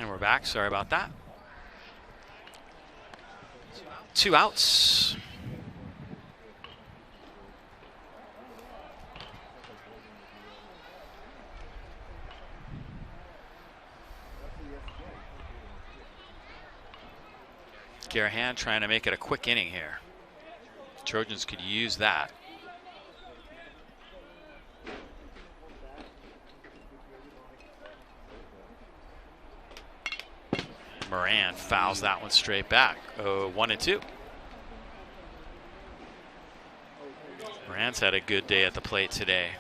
And we're back. Sorry about that. 2 outs. Garahan trying to make it a quick inning here. Trojans could use that. Moran fouls that one straight back. 1-2. Moran's had a good day at the plate today.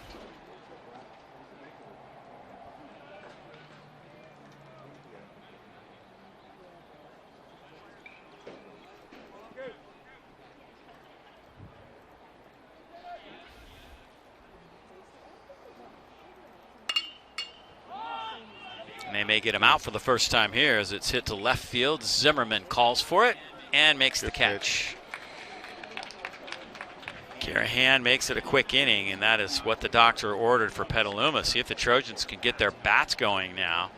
They may get him out for the first time here as it's hit to left field. Zimmerman calls for it and makes the catch. Garahan makes it a quick inning, and that is what the doctor ordered for Petaluma. See if the Trojans can get their bats going now.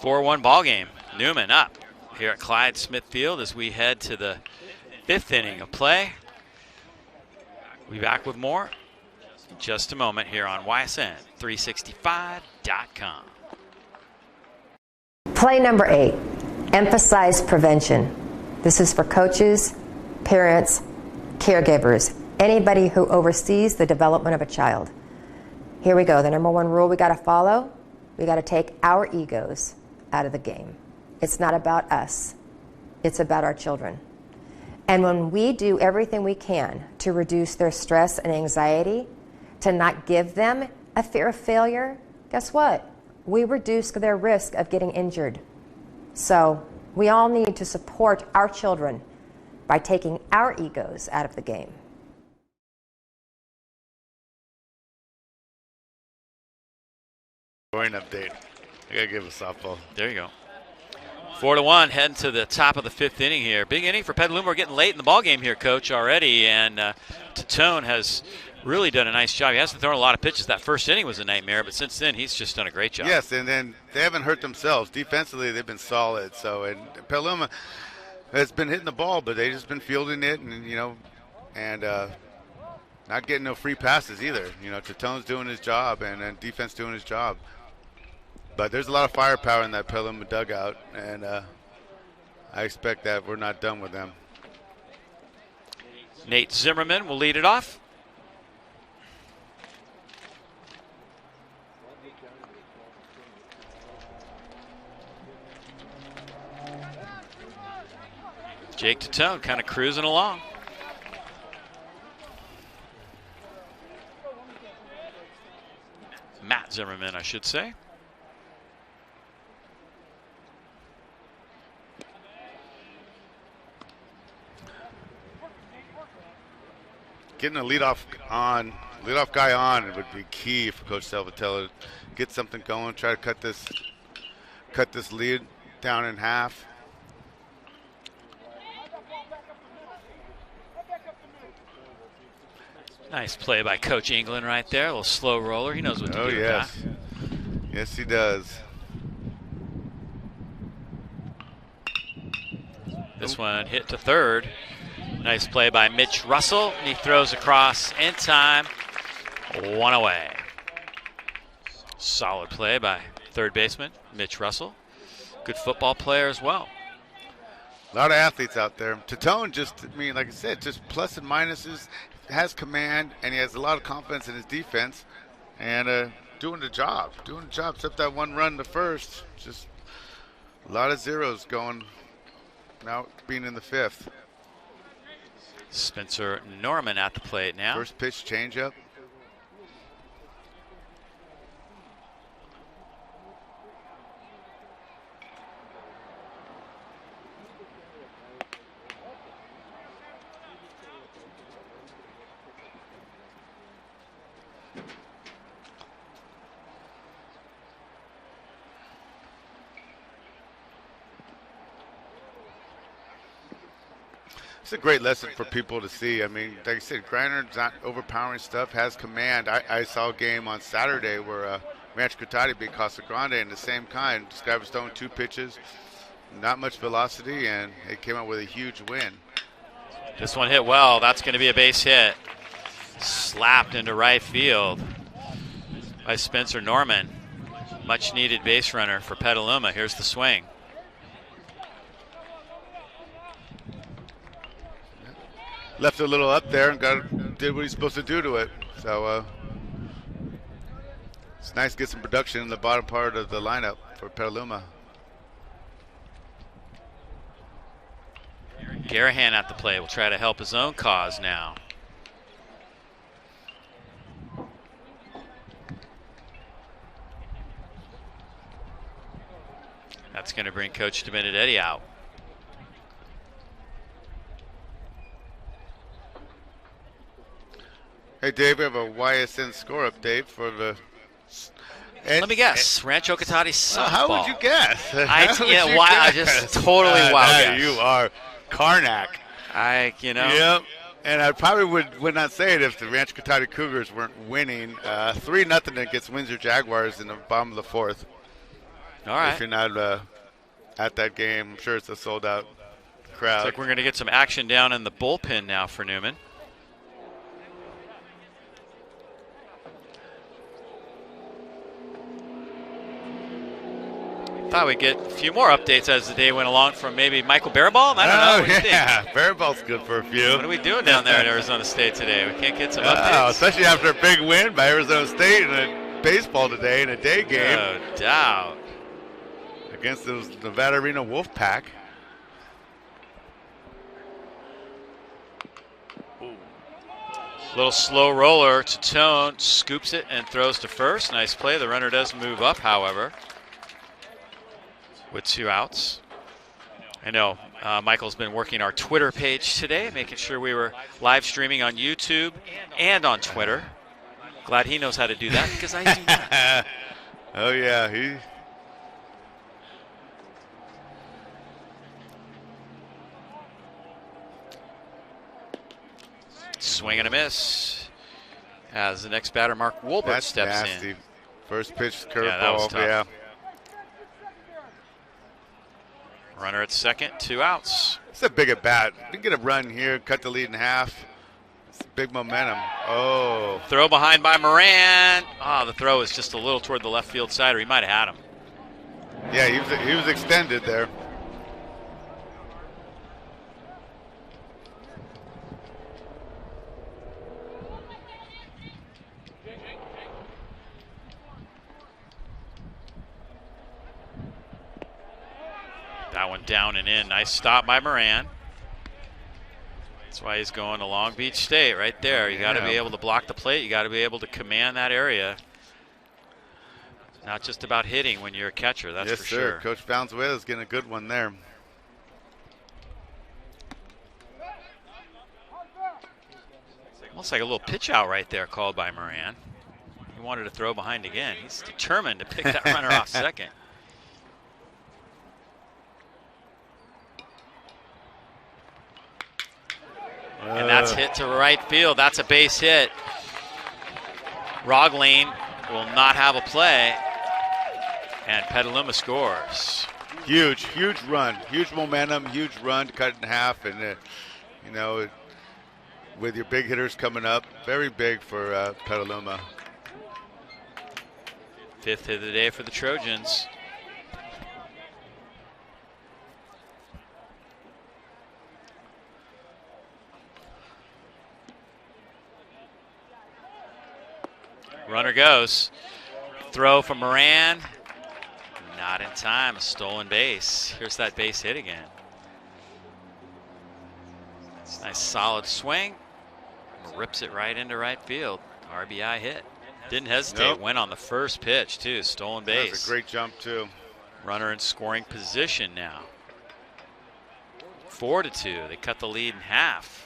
4-1 ball game. Newman up here at Clyde Smith Field as we head to the 5th inning of play. We'll be back with more in just a moment here on YSN365.com. Play number 8, emphasize prevention. This is for coaches, parents, caregivers, anybody who oversees the development of a child. Here we go. The number 1 rule we got to follow, we got to take our egos out of the game. It's not about us. It's about our children. And when we do everything we can to reduce their stress and anxiety, to not give them a fear of failure, guess what? We reduce their risk of getting injured. So we all need to support our children by taking our egos out of the game. Scoring update. I gotta give a softball. There you go. 4-1, heading to the top of the 5th inning here. Big inning for Petaluma. We're getting late in the ball game here, Coach, already, and Tatone has really done a nice job. He hasn't thrown a lot of pitches. That first inning was a nightmare, but since then he's just done a great job. Yes, and then they haven't hurt themselves. Defensively, they've been solid. So, and Petaluma has been hitting the ball, but they've just been fielding it, and not getting no free passes either. Tatone's doing his job, and defense doing his job. But there's a lot of firepower in that Petaluma dugout, and I expect that we're not done with them. Nate Zimmerman will lead it off. Jake Tatone kind of cruising along. Matt Zimmerman, I should say. Getting a leadoff guy on, it would be key for Coach Salvatello. Get something going, try to cut this lead down in half. Nice play by Coach England right there. A little slow roller. He knows what to do. Oh, yes. With that. Yes, he does. This one hit to third. Nice play by Mitch Russell. And he throws across in time. 1 away. Solid play by third baseman Mitch Russell. Good football player as well. A lot of athletes out there. Tatone like I said, just plus and minuses. Has command, and he has a lot of confidence in his defense, and doing the job. Except that 1 run to first. Just a lot of zeros going. Now being in the 5th. Spencer Norman at the plate now. First pitch changeup. a great lesson for people to see. I mean, like I said, Greiner's not overpowering stuff, has command. I saw a game on Saturday where Rancho Cotati beat Casa Grande in the same kind. This guy was throwing 2 pitches, not much velocity, and it came out with a huge win. This one hit well. That's going to be a base hit. Slapped into right field by Spencer Norman. Much needed base runner for Petaluma. Here's the swing. Left it a little up there and did what he's supposed to do to it. So it's nice to get some production in the bottom part of the lineup for Petaluma. Garahan at the plate will try to help his own cause now. That's going to bring Coach Benedetti out. Hey, Dave, we have a YSN score update for the. Let me guess. Rancho Cotati softball. How would you guess? I just totally wild guess. You are Karnak. Yep. And I probably would not say it if the Rancho Cotati Cougars weren't winning 3-0 against Windsor Jaguars in the bottom of the 4th. All right. If you're not at that game, I'm sure it's a sold-out crowd. Looks like we're going to get some action down in the bullpen now for Newman. Thought we'd get a few more updates as the day went along from maybe Michael Baraball. I don't know. What do you think? Baraball's good for a few. What are we doing down there at Arizona State today? We can't get some updates. Especially after a big win by Arizona State in baseball today in a day game. No doubt. Against the Nevada Arena Wolfpack. Little slow roller to Tone, scoops it and throws to first. Nice play. The runner does move up, however, with 2 outs. I know Michael's been working our Twitter page today, making sure we were live streaming on YouTube and on Twitter. Glad he knows how to do that because I do not. Oh, yeah. Swing and a miss as the next batter, Mark Wolbert, steps nasty. in. First pitch curveball. Yeah, that was tough. Yeah. Runner at second, 2 outs. It's a big at bat. You can get a run here, cut the lead in half. It's big momentum. Oh. Throw behind by Moran. The throw is just a little toward the left field side, or he might have had him. Yeah, he was extended there. That one down and in. Nice stop by Moran. That's why he's going to Long Beach State right there. You got to be able to block the plate. You got to be able to command that area. Not just about hitting when you're a catcher, that's for sure. Coach Valenzuela is getting a good one there. Almost like a little pitch out right there called by Moran. He wanted to throw behind again. He's determined to pick that runner off second. And that's hit to right field. That's a base hit. Roglane will not have a play. And Petaluma scores. Huge run. Huge momentum, huge run to cut it in half. And, with your big hitters coming up, very big for Petaluma. 5th hit of the day for the Trojans. Runner goes. Throw from Moran. Not in time. A stolen base. Here's that base hit again. It's a nice solid swing. Rips it right into right field. RBI hit. Didn't hesitate. Nope. Went on the first pitch, too. Stolen base. That's a great jump, too. Runner in scoring position now. 4-2. They cut the lead in half.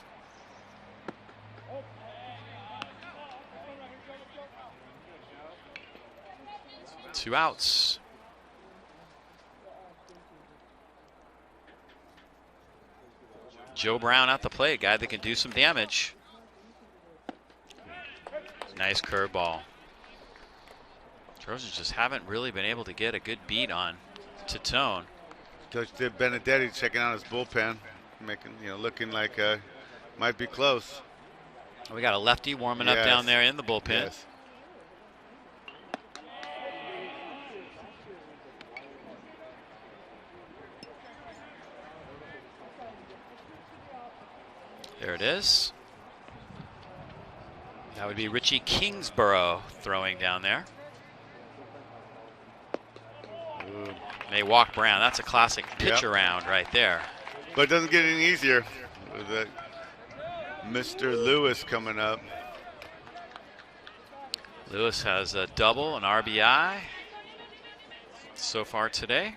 Two outs. Joe Brown at the plate, guy that can do some damage. Nice curveball. Trojans just haven't really been able to get a good beat on Titone. Coach Benedetti checking out his bullpen, making, looking like might be close. We got a lefty warming up down there in the bullpen. Yes. There it is. That would be Richie Kingsborough throwing down there. Ooh. They walk Brown. That's a classic pitch around right there. But it doesn't get any easier with that Mr. Lewis coming up. Lewis has a double, an RBI so far today.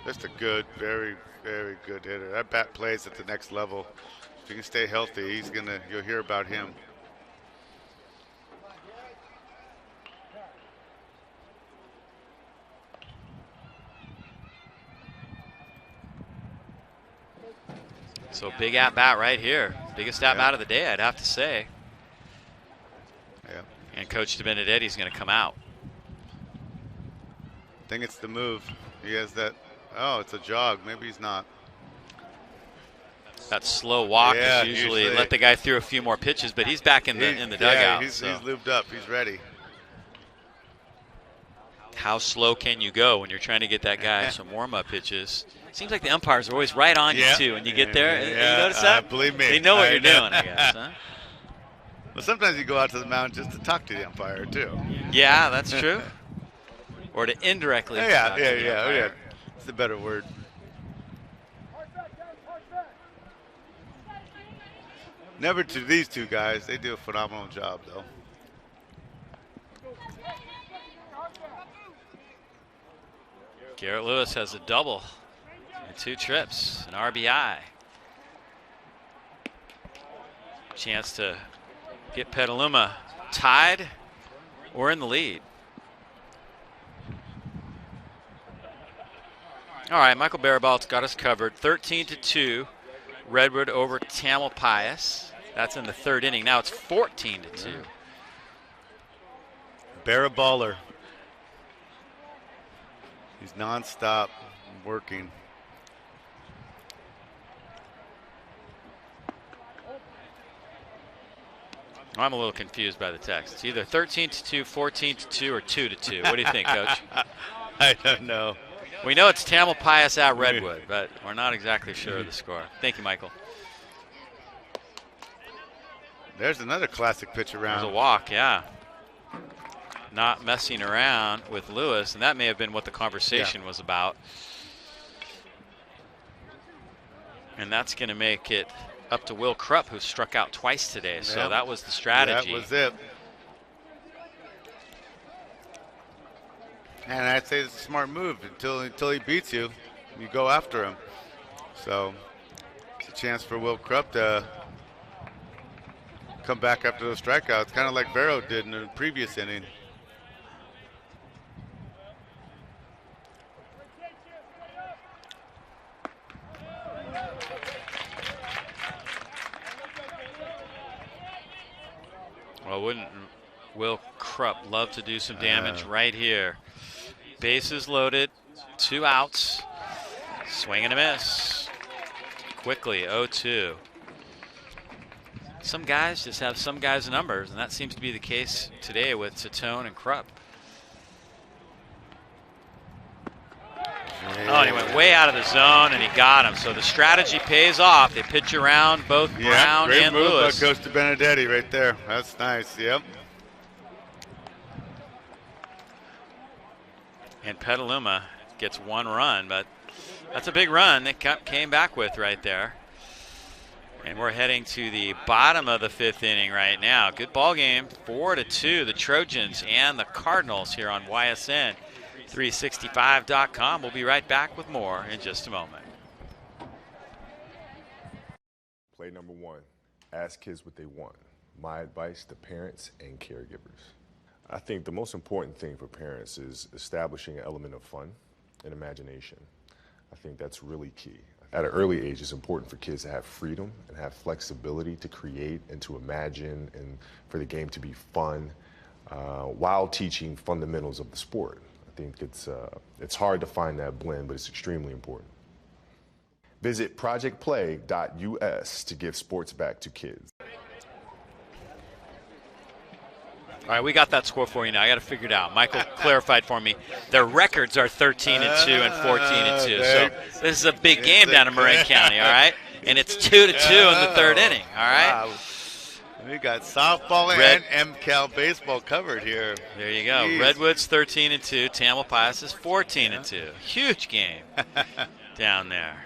Just a good, very, very good hitter. That bat plays at the next level. If he can stay healthy, you'll hear about him. So big at bat right here. Biggest at bat of the day, I'd have to say. Yeah. And Coach DeBenedetti's going to come out. I think it's the move. He has that. Oh, it's a jog. Maybe he's not. That slow walk Yeah, is usually let the guy through a few more pitches, but he's back in the dugout. Yeah, he's lubed up. He's ready. How slow can you go when you're trying to get that guy some warm-up pitches? Seems like the umpires are always right on you too. When you get there, you notice that? Believe me, they know what you're doing, I guess. Huh? Well, sometimes you go out to the mound just to talk to the umpire too. Yeah, that's true. Or to indirectly. Yeah. It's a better word. Never to these two guys. They do a phenomenal job, though. Garrett Lewis has a double and 2 trips, an RBI. Chance to get Petaluma tied or in the lead. All right, Michael Barabalt's got us covered. 13-2, Redwood over Tamalpais. That's in the 3rd inning. Now it's 14-2. Baraballer. He's nonstop working. I'm a little confused by the text. It's either 13-2, 14-2, or 2-2. What do you think, Coach? I don't know. We know it's Tamalpais at Redwood, but we're not exactly sure of the score. Thank you, Michael. There's another classic pitch around. There's a walk, yeah. Not messing around with Lewis, and that may have been what the conversation was about. And that's going to make it up to Will Krupp, who struck out twice today. So that was the strategy. That was it. And I'd say it's a smart move. Until he beats you, you go after him. So it's a chance for Will Krupp to come back after those strikeouts, kind of like Vero did in the previous inning. Well, wouldn't Will Krupp love to do some damage right here? Bases loaded, 2 outs, swing and a miss. Quickly, 0-2. Some guys just have some guys' numbers, and that seems to be the case today with Titone and Krupp. Oh, he went way out of the zone, and he got him. So the strategy pays off. They pitch around both Brown and Lewis. Great move by Coach Benedetti right there. That's nice, yep. And Petaluma gets 1 run, but that's a big run they came back with right there. And we're heading to the bottom of the 5th inning right now. Good ball game, 4-2, the Trojans and the Cardinals here on YSN 365.com. We'll be right back with more in just a moment. Play number 1, ask kids what they want. My advice to parents and caregivers. I think the most important thing for parents is establishing an element of fun and imagination. I think that's really key. I At an early age, it's important for kids to have freedom and have flexibility to create and to imagine and for the game to be fun while teaching fundamentals of the sport. I think it's hard to find that blend, but it's extremely important. Visit projectplay.us to give sports back to kids. All right, we got that score for you now. I got to figure it out. Michael clarified for me. Their records are 13-2 and 14-2. So this is a big game down in Marin County, all right? And it's 2-2 in the third inning, all right? Wow. We got softball and MCAL baseball covered here. There you go. Jeez. Redwoods 13-2. Tamalpais is 14-2. Huge game down there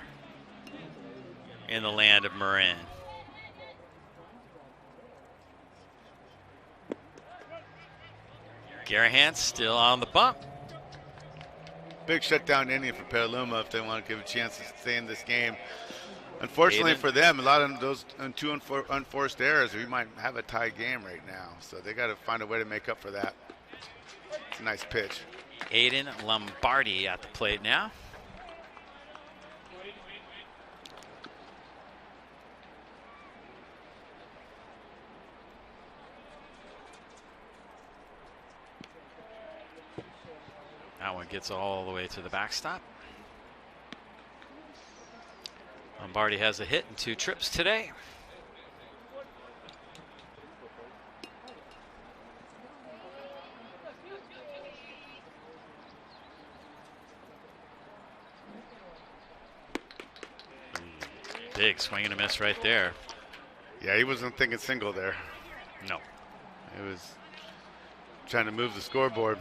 in the land of Marin. Garahan still on the bump. Big shutdown inning for Petaluma if they want to give a chance to stay in this game. Unfortunately for them, a lot of those two unforced errors, we might have a tie game right now. So they got to find a way to make up for that. It's a nice pitch. Aiden Lombardi at the plate now. That one gets all the way to the backstop. Lombardi has a hit and 2 trips today. Big swing and a miss right there. Yeah, he wasn't thinking single there. No. He was trying to move the scoreboard.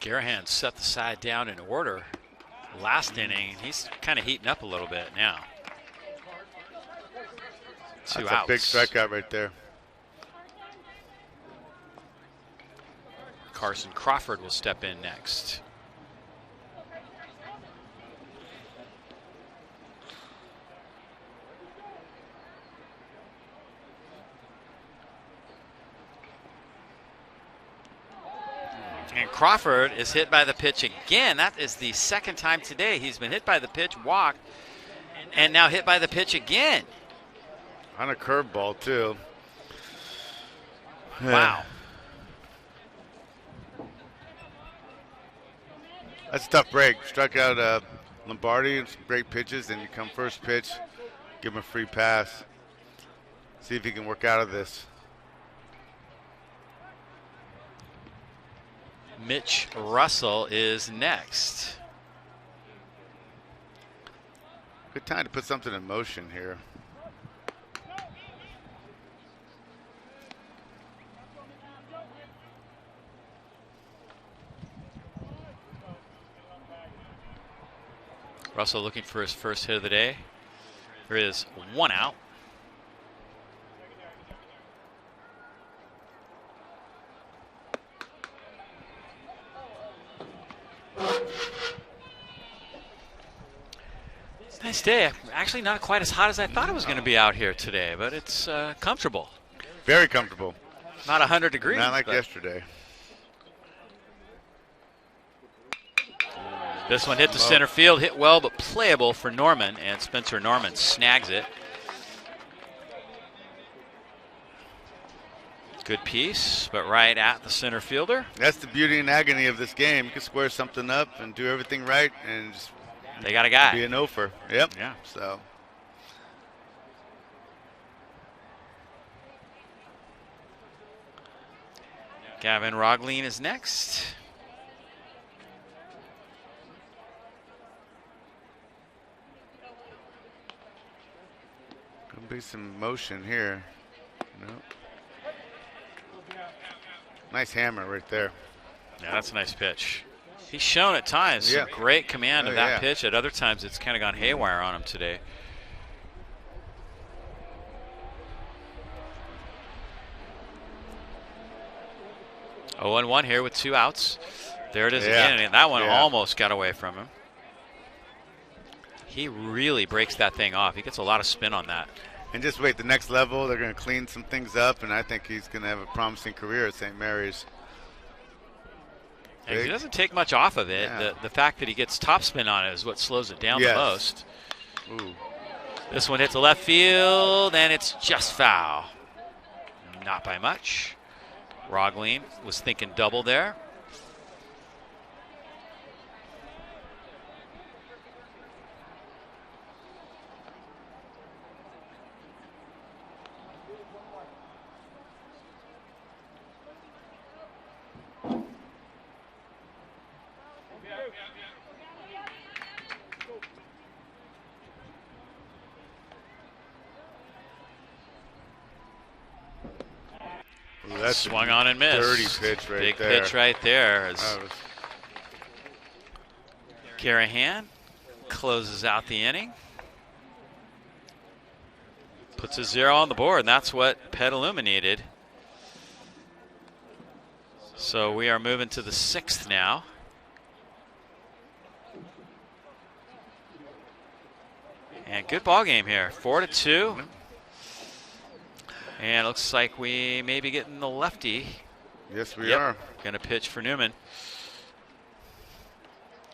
Garahan set the side down in order last inning. He's kind of heating up a little bit now. Two outs. That's a big strikeout right there. Carson Crawford will step in next. And Crawford is hit by the pitch again. That is the second time today he's been hit by the pitch, walked, and now hit by the pitch again. On a curveball, too. Wow. That's a tough break. Struck out Lombardi and some great pitches. Then you come first pitch, give him a free pass. See if he can work out of this. Mitch Russell is next. Good time to put something in motion here. Russell looking for his first hit of the day. There is 1 out. Nice day. Actually not quite as hot as I thought it was going to be out here today, but it's comfortable. Very comfortable. Not 100 degrees. Not like yesterday. This one hit to center field, hit well but playable for Norman, and Spencer Norman snags it. Good piece, but right at the center fielder. That's the beauty and agony of this game. You can square something up and do everything right and just they got a guy. Be an offer. Yep. Yeah. So. Gavin Rogleen is next. Gonna be some motion here. Nope. Nice hammer right there. Yeah, that's a nice pitch. He's shown at times some great command of that pitch. At other times, it's kind of gone haywire on him today. Oh, 1-1 here with 2 outs. There it is again, and that one almost got away from him. He really breaks that thing off. He gets a lot of spin on that. and just wait. The next level, they're going to clean some things up, and I think he's going to have a promising career at St. Mary's. And he doesn't take much off of it. Yeah. The fact that he gets topspin on it is what slows it down the most. Ooh. This one hits the left field, and it's just foul. Not by much. Roglin was thinking double there. Ooh, that's swung on and missed. Dirty pitch right Big there. pitch right there. As Carahan closes out the inning. Puts a 0 on the board, and that's what Petaluma needed. So we are moving to the 6th now. And good ball game here, 4-2. And it looks like we may be getting the lefty. Yes, we are. Going to pitch for Newman.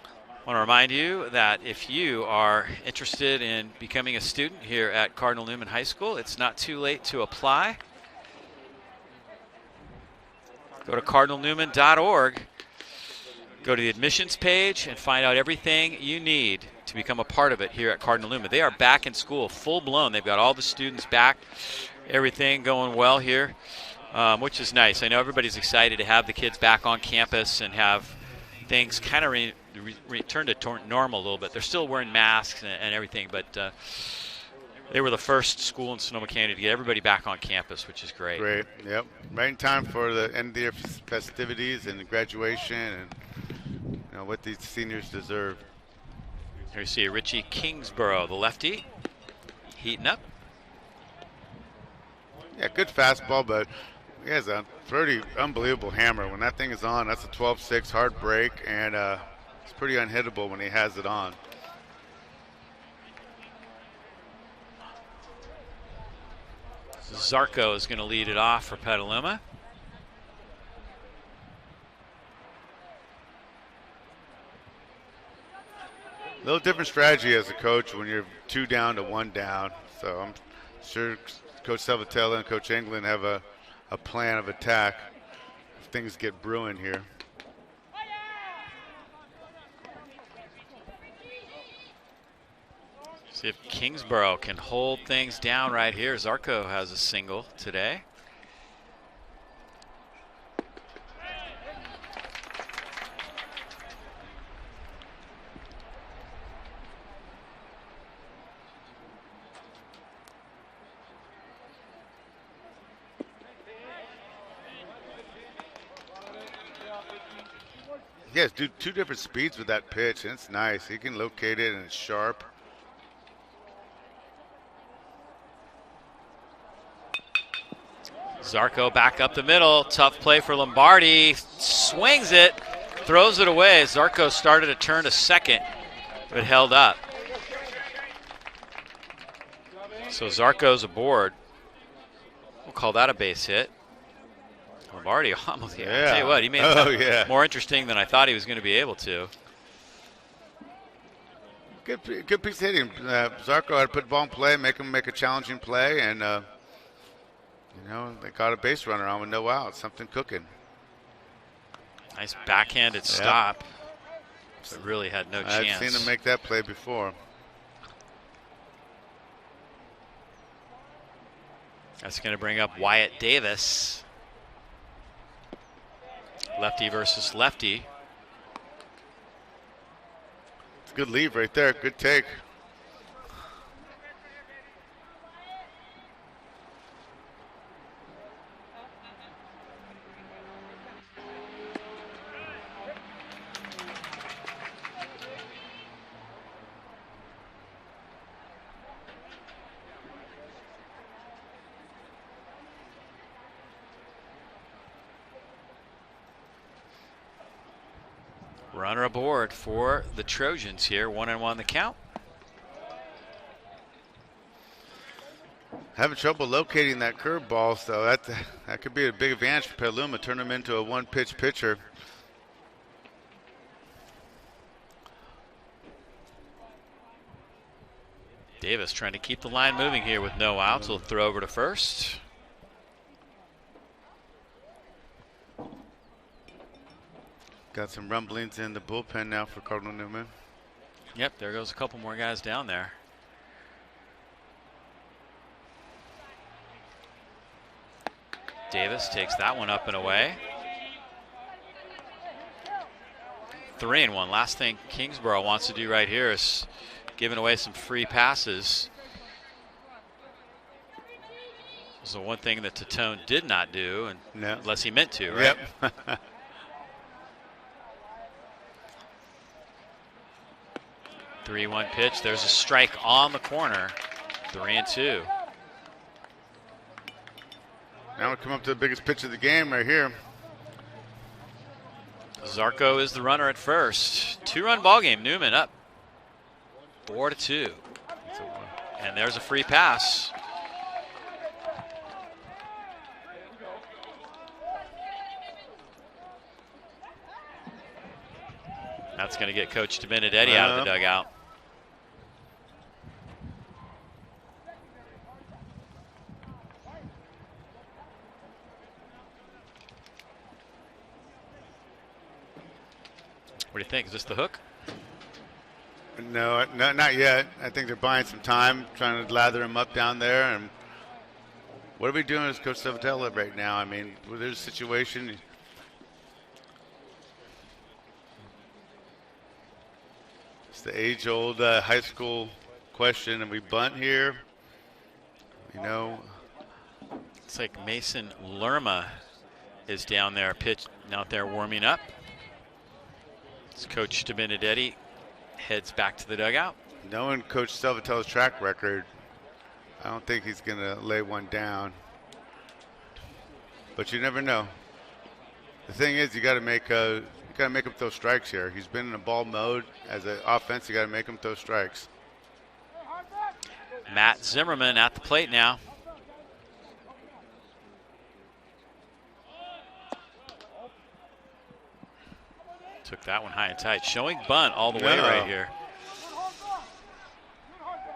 I want to remind you that if you are interested in becoming a student here at Cardinal Newman High School, it's not too late to apply. Go to cardinalnewman.org. Go to the admissions page and find out everything you need to become a part of it here at Cardinal Newman. They are back in school, full blown. They've got all the students back. Everything going well here, which is nice. I know everybody's excited to have the kids back on campus and have things kind of return to normal a little bit. They're still wearing masks and everything, but they were the first school in Sonoma County to get everybody back on campus, which is great. Great, yep. Right in time for the end of the year festivities and the graduation and what these seniors deserve. Here you see Richie Kingsborough, the lefty, heating up. Yeah, good fastball, but he has a pretty unbelievable hammer. When that thing is on, that's a 12-6 hard break, and it's pretty unhittable when he has it on. Zarco is going to lead it off for Petaluma. A little different strategy as a coach when you're 2 down to 1 down. So I'm sure Coach Salvatella and Coach England have a plan of attack if things get brewing here. See if Kingsborough can hold things down right here. Zarco has a single today. Yes, do 2 different speeds with that pitch, and it's nice. He can locate it, and it's sharp. Zarco back up the middle. Tough play for Lombardi. Swings it, throws it away. Zarco started to turn to second, but held up. So Zarco's aboard. We'll call that a base hit. Lombardi almost, yeah. I'll tell you what, he made it more interesting than I thought he was going to be able to. Good piece of hitting. Zarco had to put the ball in play, make him make a challenging play, and they got a base runner on with no outs. Something cooking. Nice backhanded stop. But really had no chance. I've seen him make that play before. That's going to bring up Wyatt Davis. Lefty versus lefty. It's a good leave right there. Good take. Runner aboard for the Trojans here. 1-1 the count. Having trouble locating that curveball, so that could be a big advantage for Petaluma. Turn him into a one-pitch pitcher. Davis trying to keep the line moving here with no outs. He'll throw over to first. Got some rumblings in the bullpen now for Cardinal Newman. Yep, there goes a couple more guys down there. Davis takes that one up and away. 3-1. Last thing Kingsborough wants to do right here is giving away some free passes. This is the one thing that Tatone did not do, and unless he meant to, right? Yep. 3-1 pitch. There's a strike on the corner. 3-2. Now we come up to the biggest pitch of the game right here. Zarco is the runner at first. 2-run ball game. Newman up 4-2. And there's a free pass. That's going to get Coach Benedetti out of the dugout. What do you think? Is this the hook? No, not yet. I think they're buying some time, trying to lather him up down there. And what are we doing as Coach Savatella right now? I mean, there's a situation. It's the age-old high school question, and we bunt here. You know, it's like Mason Lerma is down there, out there warming up. It's Coach Benedetti heads back to the dugout. Knowing Coach Salvatella's track record, I don't think he's going to lay one down. But you never know. The thing is, you got to make him throw strikes here. He's been in a ball mode as an offense. You got to make him throw strikes. Matt Zimmerman at the plate now. Took that one high and tight. Showing bunt all the way right here.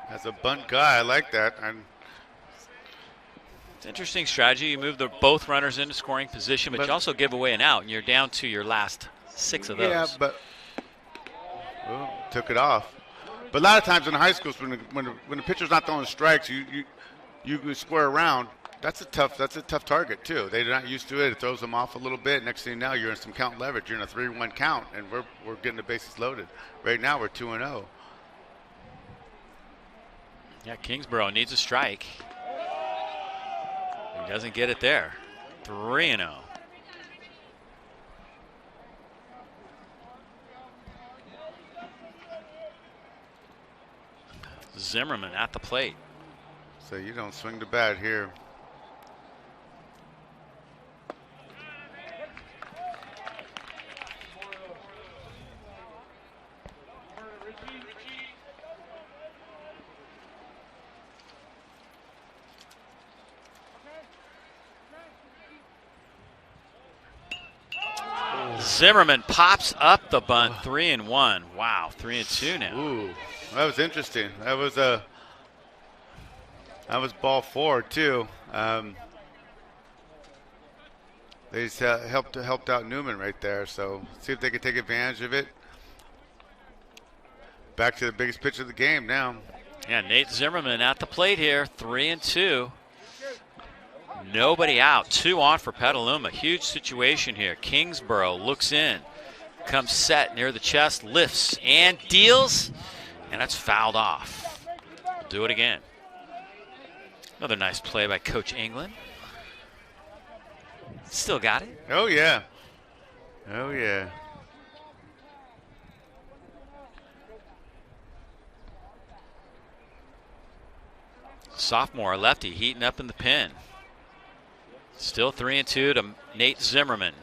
As a bunt guy, I like that. It's an interesting strategy. You move both runners into scoring position, but you also give away an out, and you're down to your last 6 of those. Yeah, but took it off. But a lot of times in high schools, when the pitcher's not throwing strikes, you square around. That's a tough target too. They're not used to it. It throws them off a little bit. Next thing you know, you're in some count leverage. You're in a 3-1 count, and we're getting the bases loaded. Right now, we're 2-0. Yeah, Kingsborough needs a strike. He doesn't get it there. 3-0. Zimmerman at the plate. So you don't swing the bat here. Zimmerman pops up the bunt. 3-1. Wow, 3-2 now. Ooh, that was interesting. That was ball 4 too. They just helped out Newman right there. So see if they can take advantage of it. Back to the biggest pitch of the game now. Yeah, Nate Zimmerman at the plate here. 3-2. Nobody out. 2 on for Petaluma. Huge situation here. Kingsborough looks in, comes set near the chest, lifts and deals, and that's fouled off. Do it again. Another nice play by Coach England. Still got it. Oh, yeah. Oh, yeah. Sophomore lefty heating up in the pen. Still 3-2 to Nate Zimmerman.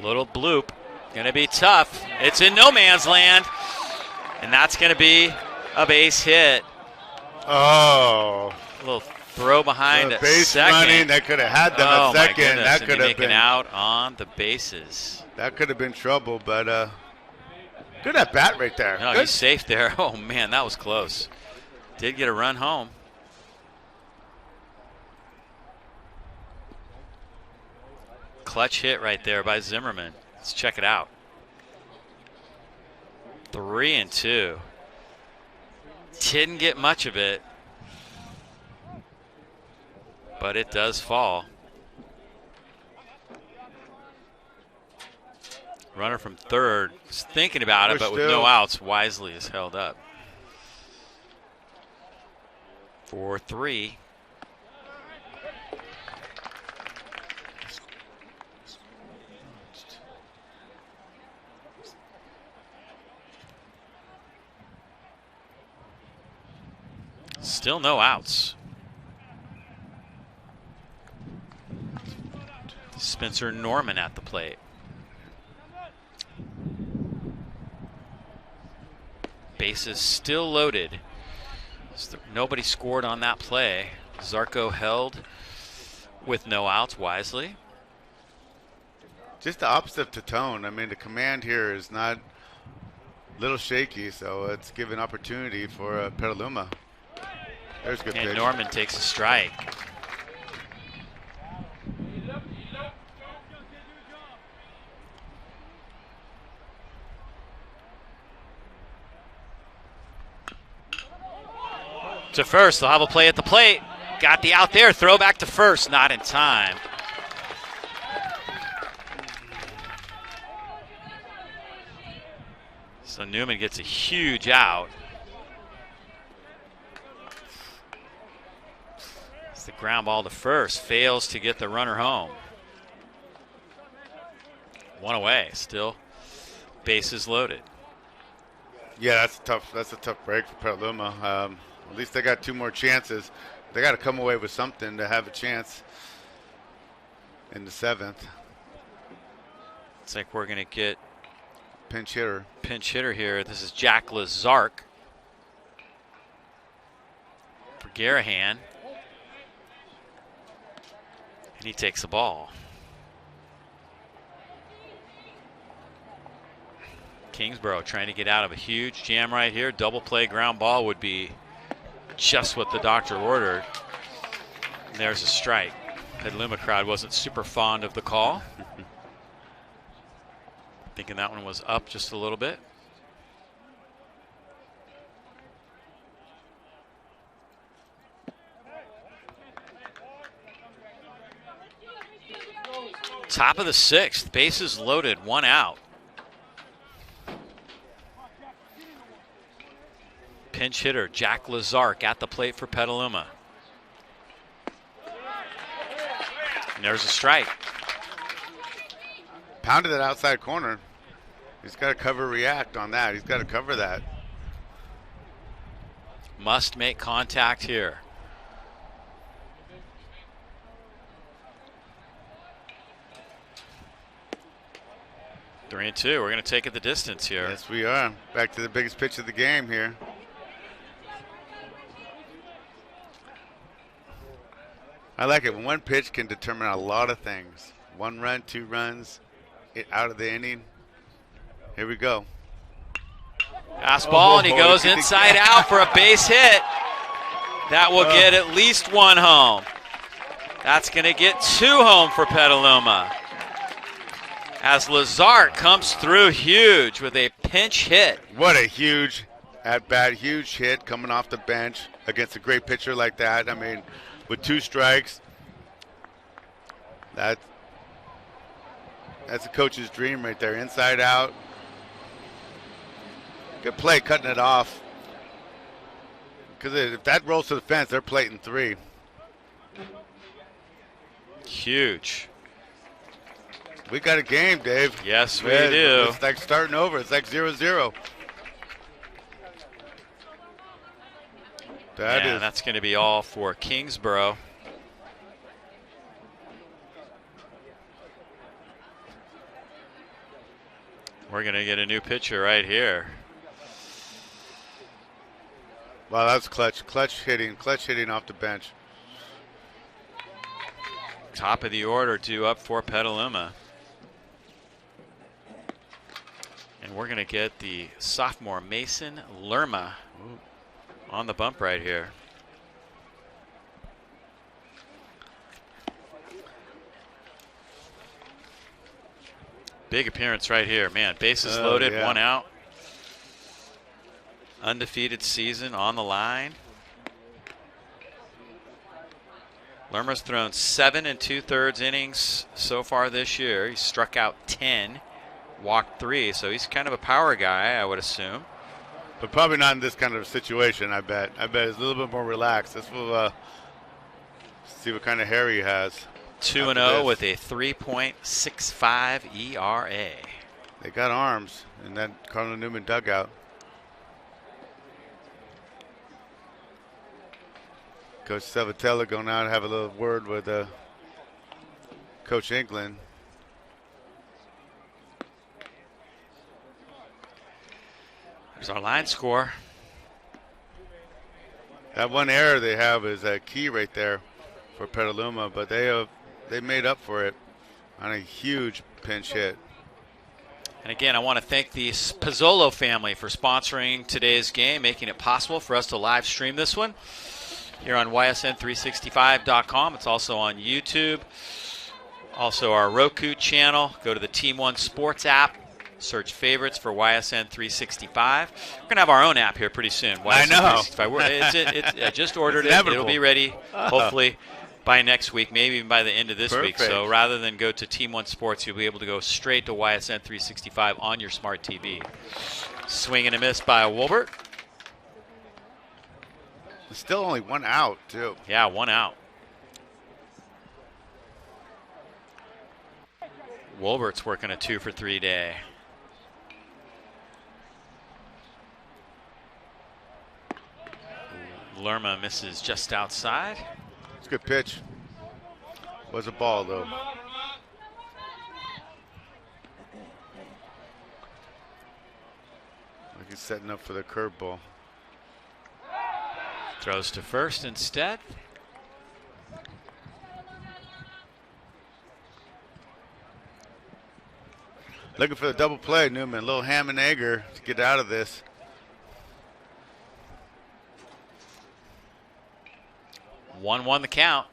Little bloop. Going to be tough. It's in no man's land. And that's going to be a base hit Oh. A little throw behind at base second. running, that could have had them oh at second. My goodness. That could have been out on the bases. That could have been trouble, but good at bat right there. No, Good. he's safe there. Oh man, that was close. Did get a run home. Clutch hit right there by Zimmerman. Let's check it out. 3-2. Didn't get much of it, but it does fall. Runner from third is thinking about it, but with no outs, wisely is held up. 4-3. Still no outs. Spencer Norman at the plate. Bases still loaded. Nobody scored on that play. Zarco held with no outs wisely. Just the opposite to Tone. I mean, the command here is not a little shaky, so it's given opportunity for Petaluma. There's a good pitch. And Norman takes a strike. To first, they'll have a play at the plate. Got the out there, throw back to first, not in time. So Newman gets a huge out. It's the ground ball to first, fails to get the runner home. One away, still bases loaded. Yeah, that's a tough break for Petaluma. At least they got two more chances. They got to come away with something to have a chance in the seventh. It's like we're going to get pinch hitter here. This is Jack Lazark for Garahan. And he takes the ball. Kingsborough trying to get out of a huge jam right here. Double play ground ball would be just what the doctor ordered. And there's a strike. Petaluma crowd wasn't super fond of the call. Thinking that one was up just a little bit. Top of the sixth, bases loaded, one out. Pinch hitter Jack Lazark at the plate for Petaluma. And there's a strike. Pounded that outside corner. He's got to cover react on that. He's got to cover that. Must make contact here. Three and two. We're going to take it the distance here. Yes, we are. Back to the biggest pitch of the game here. I like it when one pitch can determine a lot of things. 1 run, 2 runs, out of the inning. Here we go. Fastball, and he goes inside out for a base hit. That will get at least one home. That's going to get 2 home for Petaluma. As Lazark comes through huge with a pinch hit. What a huge at-bat, huge hit coming off the bench against a great pitcher like that. I mean, with 2 strikes, that's a coach's dream right there, inside out. Good play cutting it off. Because if that rolls to the fence, they're plating 3. Huge. We got a game, Dave. Yes, we do. It's like starting over. It's like 0-0. That's going to be all for Kingsborough. We're going to get a new pitcher right here. Wow, that's clutch hitting off the bench. Top of the order due up for Petaluma. And we're going to get the sophomore Mason Lerma on the bump right here. Big appearance right here, man. Bases loaded, yeah. 1 out. Undefeated season on the line. Lerma's thrown 7 2/3 innings so far this year. He struck out 10, walked 3, so he's kind of a power guy, I would assume. But probably not in this kind of situation, I bet. I bet it's a little bit more relaxed. This will see what kind of hair he has. 2-0 with a 3.65 ERA. They got arms in that Cardinal Newman dugout. Coach Salvatella going out and have a little word with Coach England. There's our line score. That one error they have is a key right there for Petaluma, but they made up for it on a huge pinch hit. And again, I want to thank the Pozzolo family for sponsoring today's game, making it possible for us to live stream this one here on ysn365.com. It's also on YouTube. Also our Roku channel. Go to the Team One Sports app. Search favorites for YSN 365. We're going to have our own app here pretty soon. YSN I know. 365. I just ordered it. It'll be ready, hopefully, by next week, maybe even by the end of this week. So rather than go to Team One Sports, you'll be able to go straight to YSN 365 on your smart TV. Swing and a miss by Wolbert. Still only 1 out, too. Yeah, 1 out. Wolbert's working a 2-for-3 day. Lerma misses just outside. It's a good pitch. Was a ball, though. Like he's setting up for the curveball. Throws to first instead. Looking for the double play, Newman. A little ham and egger to get out of this. 1-1 the count.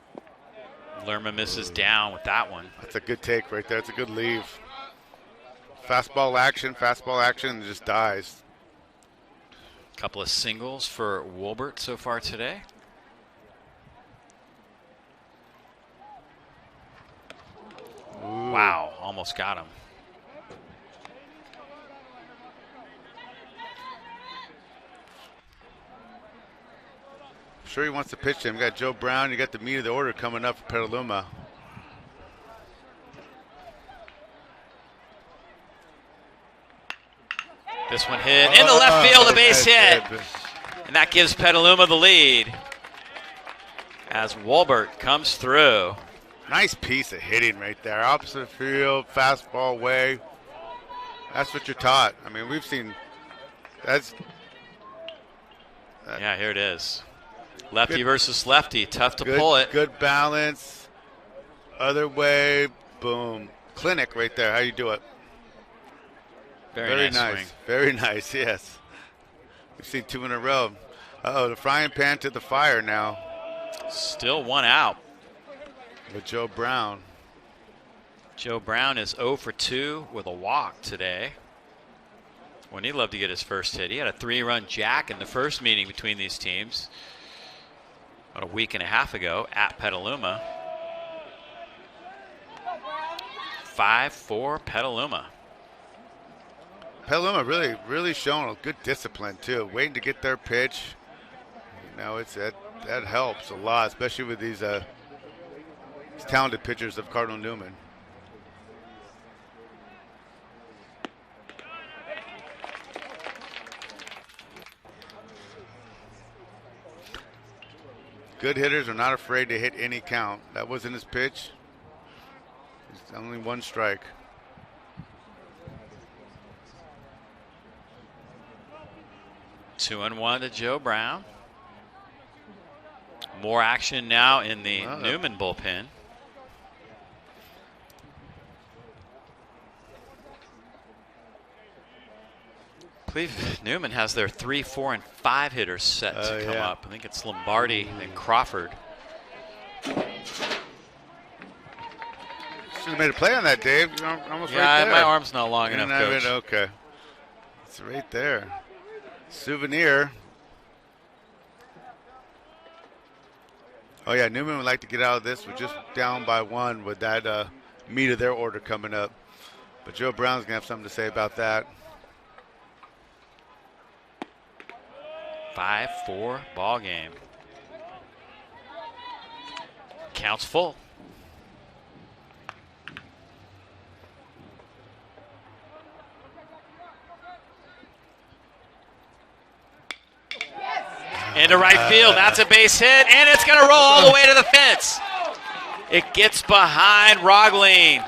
Lerma misses down with that one. That's a good take right there. It's a good leave. Fastball action, and just dies. Couple of singles for Wolbert so far today. Ooh. Wow, almost got him. Sure he wants to pitch him. You got Joe Brown. You got the meat of the order coming up for Petaluma. This one hit into left field, a base hit. And that gives Petaluma the lead as Wolbert comes through. Nice piece of hitting right there. Opposite field, fastball way. That's what you're taught. I mean, we've seen that's. Yeah, here it is. Lefty versus lefty. Tough to pull it. Good balance. Other way. Boom. Clinic right there. How you do it? Very nice swing. Very nice, yes. We've seen 2 in a row. Uh-oh, the frying pan to the fire now. Still 1 out. With Joe Brown. Joe Brown is 0 for 2 with a walk today. Wouldn't he love to get his first hit? He had a 3-run jack in the first meeting between these teams about a week and a half ago at Petaluma. 5-4 Petaluma. Petaluma really showing a good discipline too. Waiting to get their pitch. You know, that helps a lot, especially with these talented pitchers of Cardinal Newman. Good hitters are not afraid to hit any count. That wasn't his pitch. It's only 1 strike. Two and 1 to Joe Brown. More action now in the Newman bullpen. I believe Newman has their 3, 4, and 5 hitters set to come up. I think it's Lombardi and Crawford. Should have made a play on that, Dave. You're almost right there. My arm's not long enough, Coach. Okay. It's right there. Souvenir. Oh, yeah, Newman would like to get out of this. We're just down by 1 with that meat of their order coming up. But Joe Brown's going to have something to say about that. 5-4 ball game. Counts full. Into right field. That's a base hit, and it's going to roll all the way to the fence. It gets behind Rogling.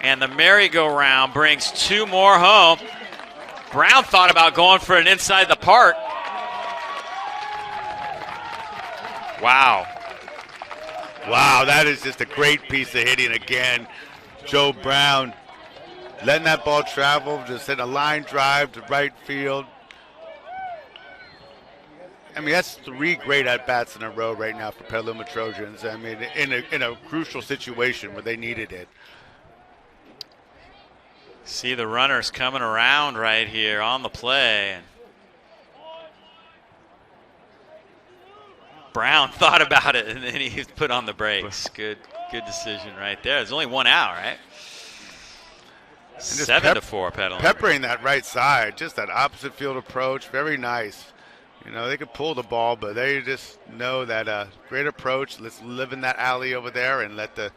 And the merry-go-round brings 2 more home. Brown thought about going for an inside the park. Wow. Wow, that is just a great piece of hitting again. Joe Brown letting that ball travel, just hit a line drive to right field. I mean, that's 3 great at-bats in a row right now for Petaluma Trojans. I mean, in a crucial situation where they needed it. See the runners coming around right here on the play. Brown thought about it, and then he put on the brakes. Good decision right there. There's only 1 out, right? 7-4 Petaluma. Peppering that right side, just that opposite field approach, very nice. You know, they could pull the ball, but they just know that great approach. Let's live in that alley over there and let the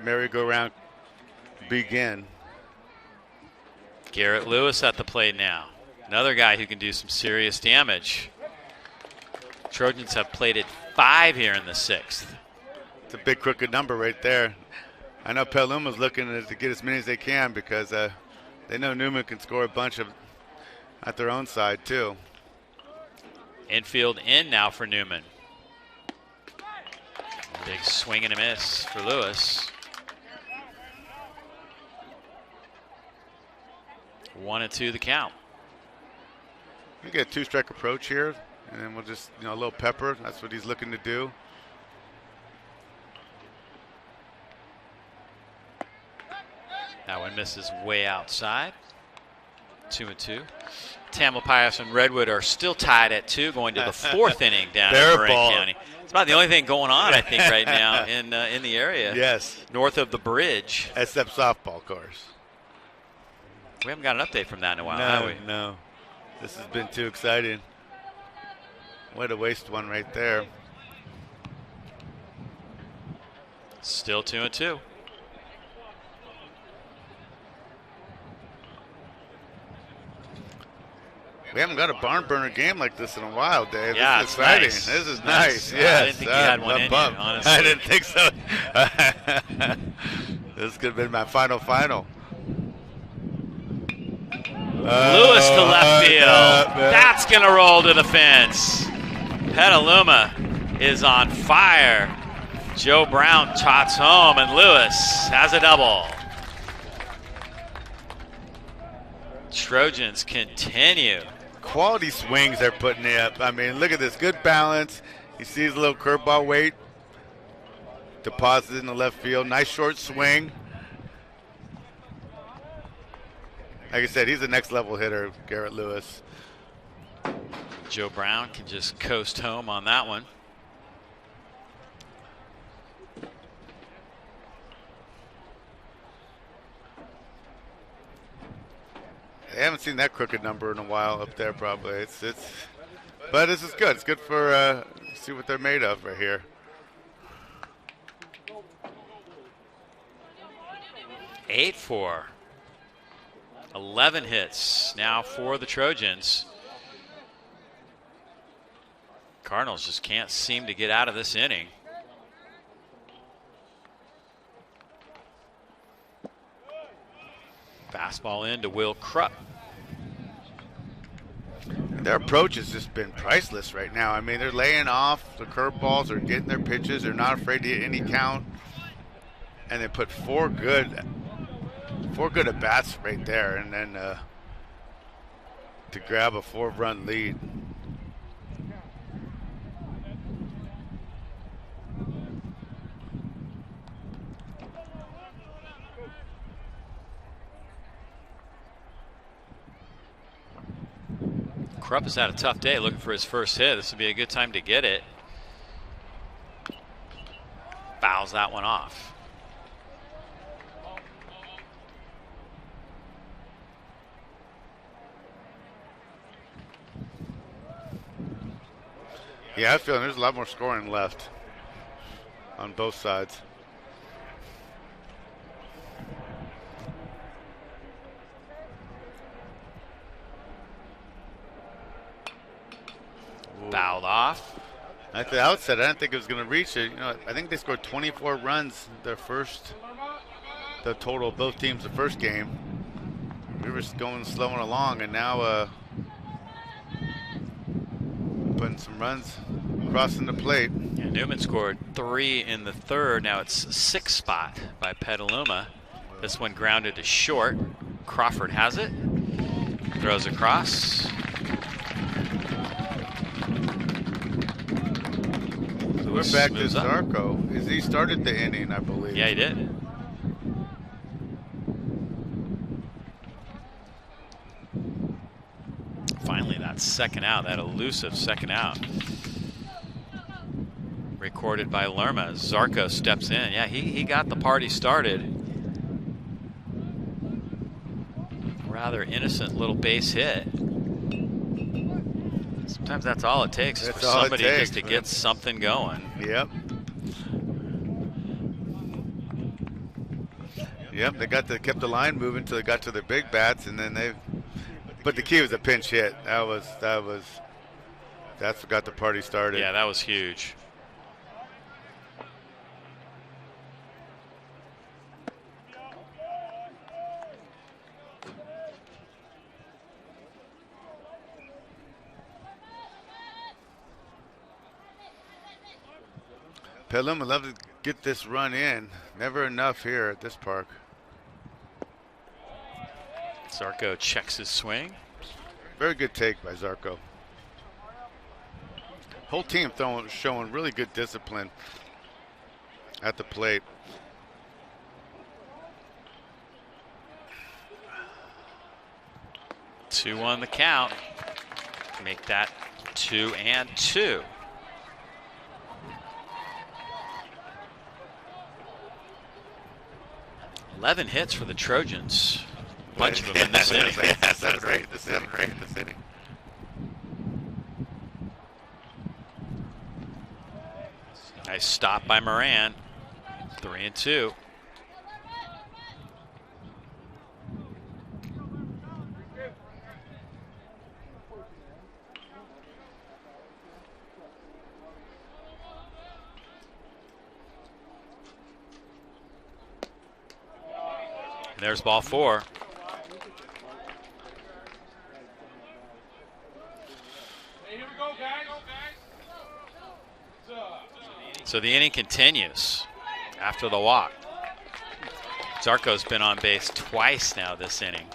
merry-go-round begin. Garrett Lewis at the plate now. Another guy who can do some serious damage. Trojans have plated 5 here in the 6th. It's a big crooked number right there. I know Petaluma's looking to get as many as they can because they know Newman can score a bunch of at their own side too. Infield in now for Newman. Big swing and a miss for Lewis. 1-2 the count. We get a 2-strike approach here, and then we'll just, a little pepper. That's what he's looking to do. That one misses way outside. 2-2. Tamalpais and Redwood are still tied at 2, going to the 4th inning down in Marin County. It's about the only thing going on, I think, right now in the area. Yes. North of the bridge. Except softball course. We haven't got an update from that in a while, have we? No. This has been too exciting. Way to waste one right there. Still 2-2. We haven't got a barn burner game like this in a while, Dave. Yeah, this is exciting. Nice. This is nice. Yes. I didn't think you had one in you, honestly. I didn't think so. This could have been my final. Lewis to left field. That's going to roll to the fence. Petaluma is on fire. Joe Brown tots home, and Lewis has a double. Trojans continue. Quality swings they're putting up. I mean, look at this. Good balance. He sees a little curveball weight. Deposited in the left field. Nice short swing. Like I said, he's a next level hitter, Garrett Lewis. Joe Brown can just coast home on that one. I haven't seen that crooked number in a while up there probably. But this is good. It's good for see what they're made of right here. 8-4. 11 hits now for the Trojans. Cardinals just can't seem to get out of this inning. Fastball in to Will Krupp. their approach has just been priceless right now. I mean, they're laying off the curveballs, they're getting their pitches, they're not afraid to hit any count, and they put four good at bats right there, and then to grab a 4-run lead. Krupp has had a tough day looking for his first hit. This would be a good time to get it. Fouls that one off. Yeah, I feel there's a lot more scoring left on both sides. Fouled off. At the outset, I didn't think it was going to reach it. You know, I think they scored 24 runs the total of both teams the first game. We were going slowing along, and now putting some runs crossing the plate. Yeah, Newman scored 3 in the third. Now it's 6th spot by Petaluma. This one grounded to short. Crawford has it. Throws across. We're back to Zarco. He started the inning, I believe. Yeah, he did. Finally, that second out, that elusive second out. Recorded by Lerma. Zarco steps in. Yeah, he got the party started. Rather innocent little base hit. Sometimes that's all it takes is for somebody just to get something going. Yep. Yep, they kept the line moving until they got to their big bats, and then but the key was a pinch hit. That's what got the party started. Yeah, that was huge. Petaluma would love to get this run in. Never enough here at this park. Zarco checks his swing. Very good take by Zarco. Whole team showing really good discipline at the plate. Two on the count. Make that 2-2. $11 hits for the Trojans. A bunch of them in this inning. Yes, that's right. This inning. Nice stop by Moran. 3-2. There's ball 4. So the inning continues after the walk. Zarco's been on base twice now this inning.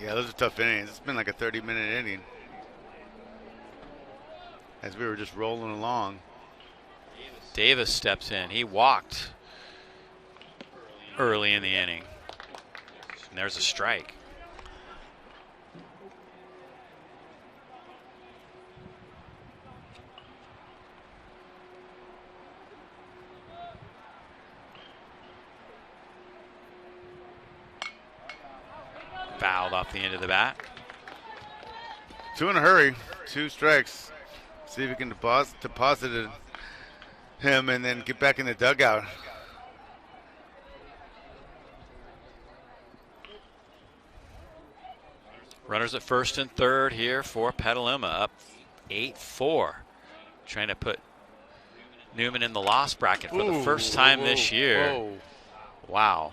Yeah, those are tough innings. It's been like a 30-minute inning as we were just rolling along. Davis steps in. He walked early in the inning. And there's a strike. Fouled off the end of the bat. 2 in a hurry. 2 strikes. See if we can deposit him and then get back in the dugout. Runners at first and third here for Petaluma, up 8-4. Trying to put Newman in the loss bracket for the first time this year. Whoa. Wow.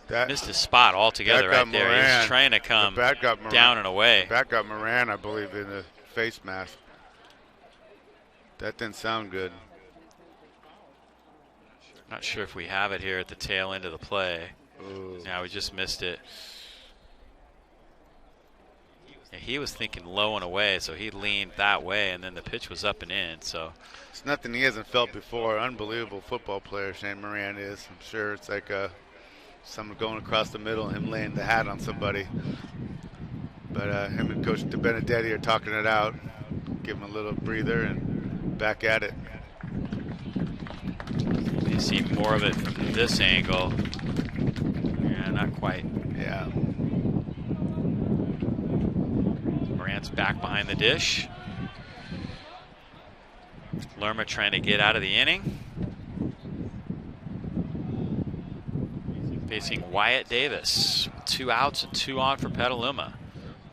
That missed his spot altogether right there. Moran. He's trying to come down and away. Bat got Moran, I believe, in the face mask. That didn't sound good. Not sure if we have it here at the tail end of the play. Ooh. Yeah, we just missed it. Yeah, he was thinking low and away, so he leaned that way, and then the pitch was up and in. So it's nothing he hasn't felt before. Unbelievable football player Shane Moran is. I'm sure it's like someone going across the middle and him laying the hat on somebody. But him and Coach DeBenedetti are talking it out. Give him a little breather and back at it. You see more of it from this angle. Yeah, not quite. Yeah. Moran's back behind the dish. Lerma trying to get out of the inning. Facing Wyatt Davis. 2 outs and 2 on for Petaluma.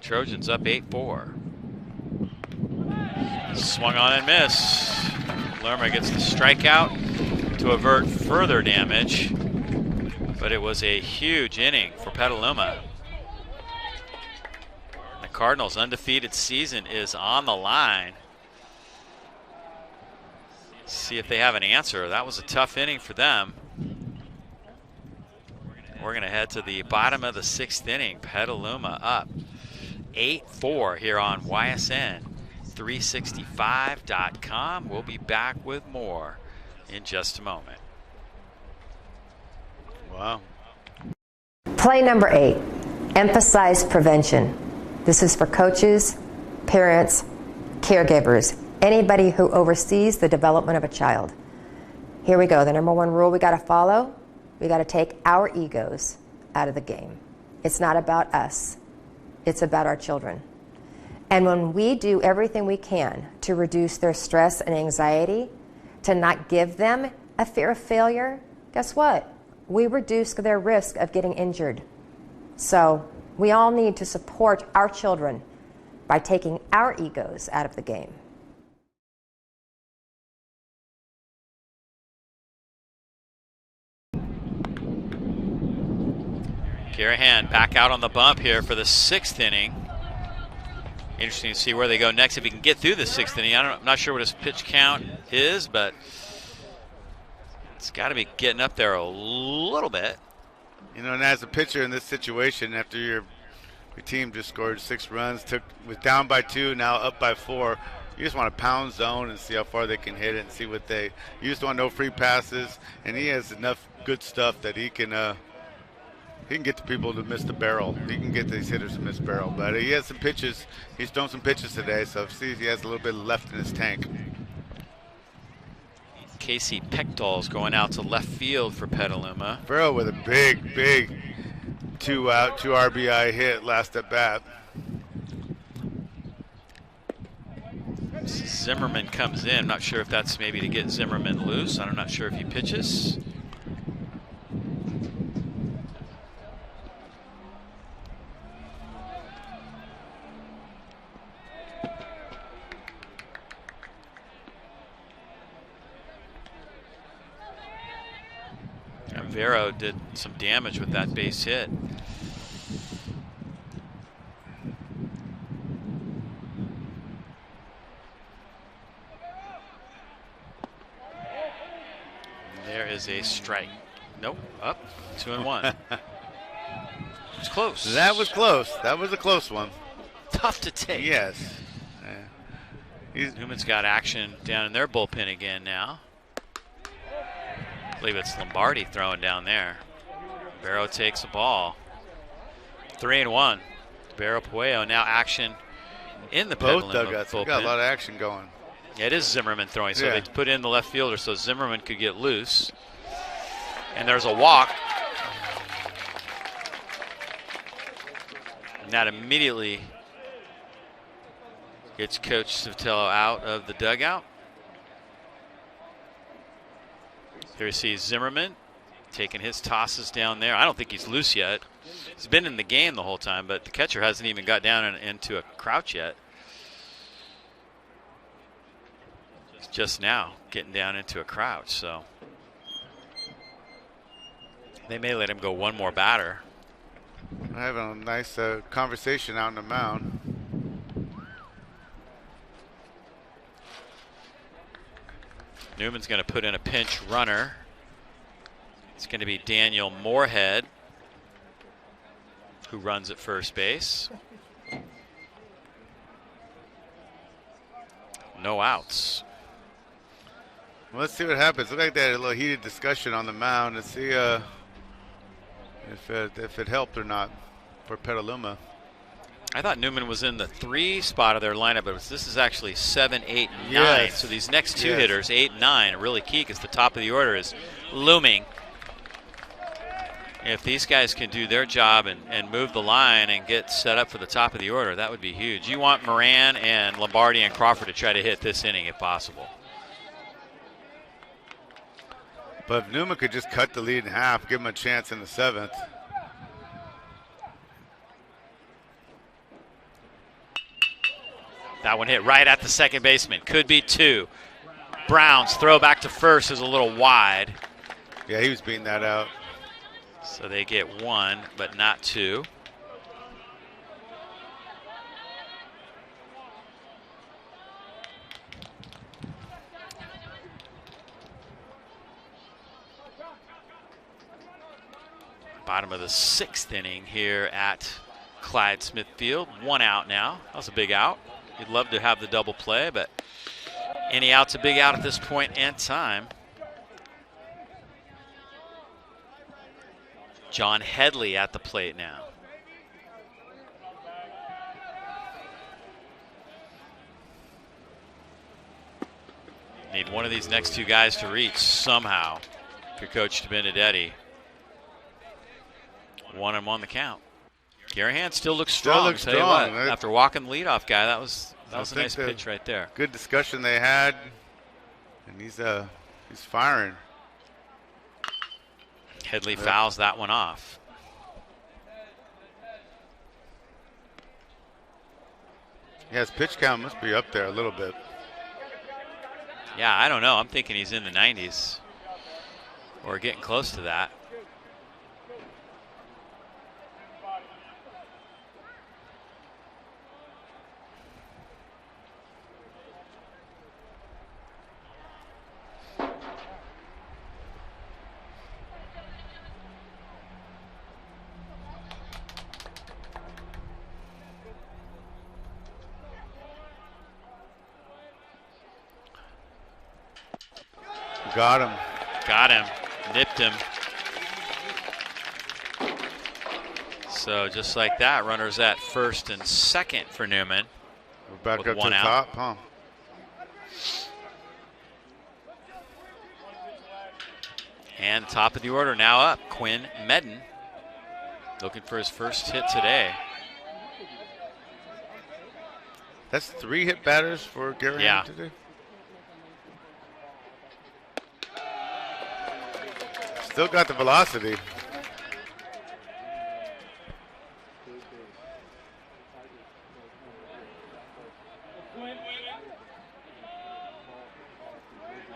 Trojans up 8-4. Swung on and missed. Lerma gets the strikeout to avert further damage. But it was a huge inning for Petaluma. The Cardinals' undefeated season is on the line. See if they have an answer. That was a tough inning for them. We're going to head to the bottom of the 6th inning. Petaluma up 8-4 here on YSN 365.com. We'll be back with more in just a moment. Wow. Play number 8, emphasize prevention. This is for coaches, parents, caregivers, anybody who oversees the development of a child. Here we go. The number 1 rule we got to follow, we got to take our egos out of the game. It's not about us. It's about our children. And when we do everything we can to reduce their stress and anxiety, to not give them a fear of failure, guess what? We reduce their risk of getting injured. So we all need to support our children by taking our egos out of the game. Garahan back out on the bump here for the 6th inning. Interesting to see where they go next if he can get through the 6th inning. I'm not sure what his pitch count is, but it's got to be getting up there a little bit. You know, and as a pitcher in this situation, after your team just scored 6 runs, was down by 2, now up by 4, you just want to pound zone and see how far they can hit it and see what you just want no free passes, and he has enough good stuff that he can get the people to miss the barrel. He can get these hitters to miss barrel. But he has some pitches. He's thrown some pitches today, so see if he has a little bit left in his tank. Casey Pectol's going out to left field for Petaluma. Farrell with a big 2-out, 2 RBI hit last at bat. Zimmerman comes in. Not sure if that's maybe to get Zimmerman loose. I'm not sure if he pitches. Vero did some damage with that base hit. There is a strike. Nope, up 2-1. It's close. That was close. That was a close one. Tough to take. Yes. Newman's got action down in their bullpen again now. I believe it's Lombardi throwing down there. Barrow takes a ball. 3-1. Barrow Puello now action in the both Petaluma dugouts. bullpen. We got a lot of action going. Yeah, it is Zimmerman throwing, so yeah. they put in the left fielder so Zimmerman could get loose. And there's a walk. And that immediately gets Coach Sotelo out of the dugout. Here we see Zimmerman taking his tosses down there. I don't think he's loose yet. He's been in the game the whole time, but the catcher hasn't even got down into a crouch yet. He's just now getting down into a crouch, so they may let him go one more batter. We're having a nice conversation out on the mound. Newman's going to put in a pinch runner. It's going to be Daniel Moorhead, who runs at first base. No outs. Well, let's see what happens. Look like they had a little heated discussion on the mound. Let's see if it helped or not for Petaluma. I thought Newman was in the 3 spot of their lineup, but this is actually 7, 8, and 9. Yes. So these next 2 hitters, 8 and 9, are really key because the top of the order is looming. If these guys can do their job and move the line and get set up for the top of the order, that would be huge. You want Moran and Lombardi and Crawford to try to hit this inning if possible. But if Newman could just cut the lead in half, give him a chance in the 7th. That one hit right at the second baseman. Could be 2. Brown's throw back to first is a little wide. Yeah, he was beating that out. So they get 1, but not 2. Bottom of the 6th inning here at Clyde Smith Field. 1 out now. That was a big out. You'd love to have the double play, but any out's a big out at this point in time. John Headley at the plate now. Need one of these next 2 guys to reach somehow if you're Coach Benedetti. 1-1 the count. Garahan still looks strong. Still looks tell you strong. what, after walking the leadoff guy, that was a nice pitch right there. Good discussion they had, and he's firing. Headley fouls that one off. Yeah, his pitch count must be up there a little bit. Yeah, I don't know. I'm thinking he's in the 90s or getting close to that. Got him. Got him. Nipped him. So just like that, runners at first and second for Newman. We're back with up to 1 the out. top, huh? And top of the order now up, Quinn Medden. Looking for his first hit today. That's 3 hit batters for Garahan Yeah. today. Still got the velocity.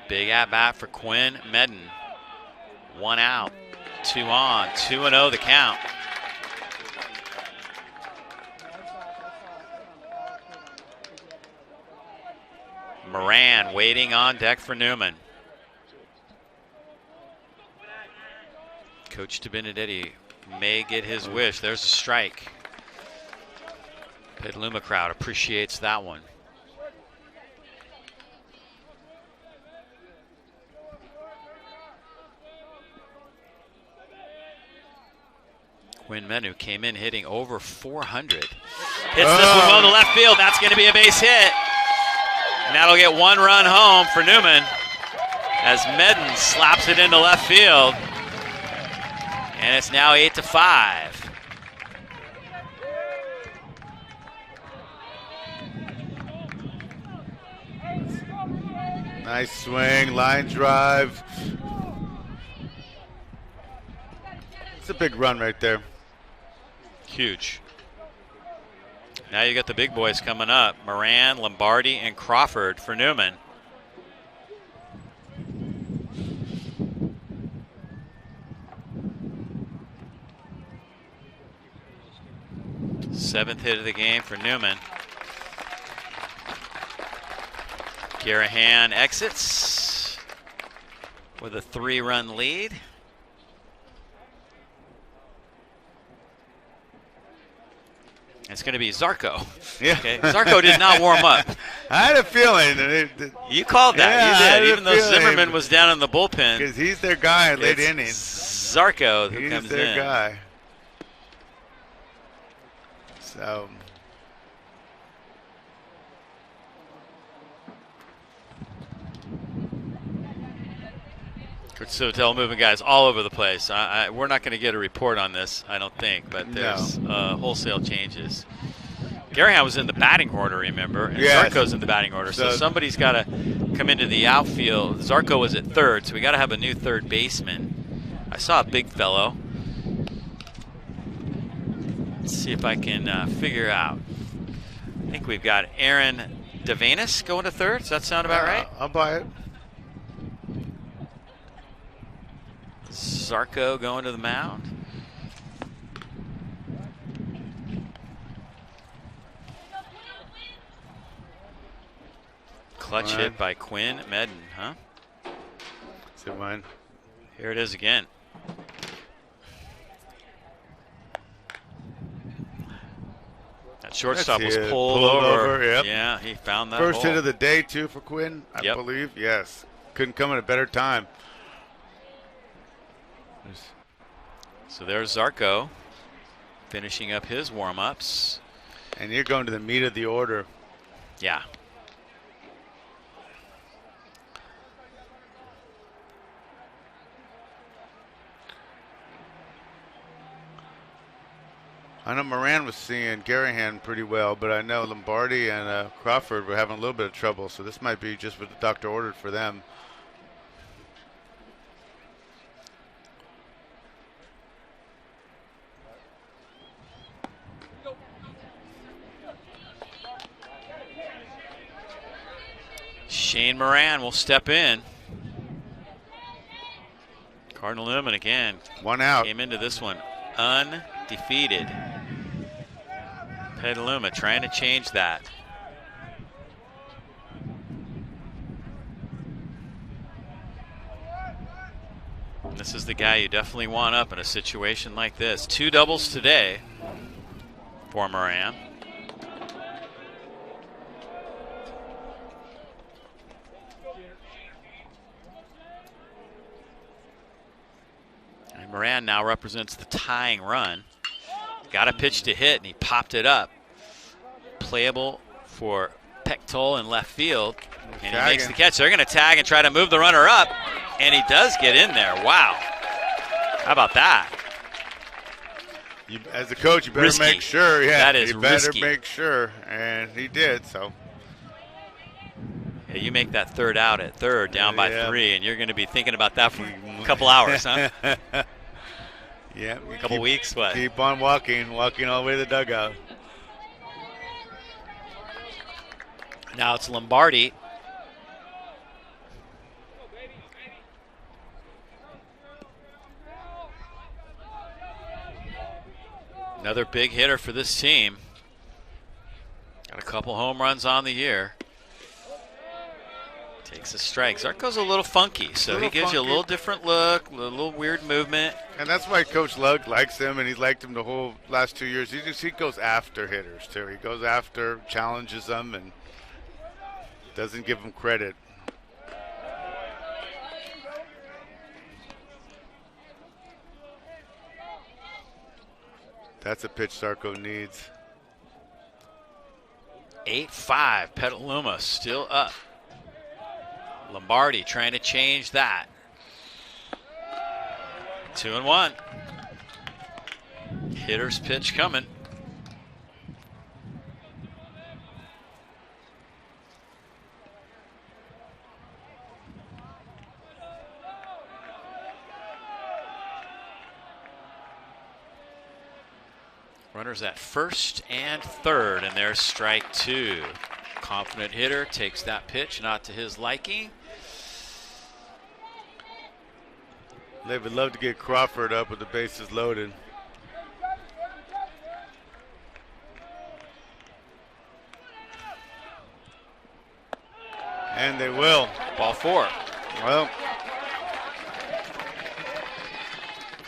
Big at bat for Quinn Medden. 1 out, 2 on, 2-0 the count. Moran waiting on deck for Newman. Coach Benedetti may get his wish. There's a strike. Petaluma crowd appreciates that one. Quinn Menu came in hitting over 400. Hits this one well to left field. That's going to be a base hit. And that'll get 1 run home for Newman as Medden slaps it into left field. And it's now 8-5. Nice swing, line drive. It's a big run right there. Huge. Now you got the big boys coming up. Moran, Lombardi, and Crawford for Newman. Seventh hit of the game for Newman. Garahan exits. with a 3-run lead. It's going to be Zarco. Yeah. Okay. Zarco did not warm up. I had a feeling. You called that. Yeah, You did. Even though Zimmerman was down in the bullpen. Because he's their guy in late It's innings. Zarco who comes He's their in. guy. So. So moving guys all over the place. We're not going to get a report on this, I don't think, but there's wholesale changes. Garahan was in the batting order, remember, and yes. Zarco's in the batting order. So somebody's got to come into the outfield. Zarco was at third, so we got to have a new third baseman. I saw a big fellow. Let's see if I can figure out. I think we've got Aaron Devanus going to third. Does that sound about right? I'll buy it. Zarco going to the mound. Clutch hit by Quinn Medden, huh? That's a one. Here it is again. That shortstop was pulled over. Yep. Yeah, he found that First hole. hit of the day, too, for Quinn, I believe. Yes. Couldn't come at a better time. So there's Zarco finishing up his warm-ups. And you're going to the meat of the order. Yeah. I know Moran was seeing Garahan pretty well, but I know Lombardi and Crawford were having a little bit of trouble, so this might be just what the doctor ordered for them. Shane Moran will step in. Cardinal Newman again. One out. Came into this one undefeated. Petaluma trying to change that. This is the guy you definitely want up in a situation like this. 2 doubles today for Moran. And Moran now represents the tying run. Got a pitch to hit, and he popped it up. Playable for Pechtold in left field, and he makes the catch. They're going to tag and try to move the runner up, and he does get in there. Wow. How about that? As a coach, you better Risky. make sure. Yeah, that is you better risky. make sure, and he did, so. Yeah, you make that third out at third, down by 3, and you're going to be thinking about that for a couple hours, huh? Yeah. A couple weeks, what? Keep on walking all the way to the dugout. Now it's Lombardi. Another big hitter for this team. Got a couple home runs on the year. Takes a strike. Zarco's a little funky, so he gives you a little different look, a little weird movement. And that's why Coach Lugg likes him, and he's liked him the whole last 2 years. He goes after hitters, too. He goes after, challenges them, and doesn't give them credit. That's a pitch Zarco needs. 8-5, Petaluma still up. Lombardi trying to change that. 2-1. Hitter's pitch coming. Runners at first and third, and there's strike 2. Confident hitter takes that pitch, not to his liking. They would love to get Crawford up with the bases loaded. And they will. Ball 4. Well,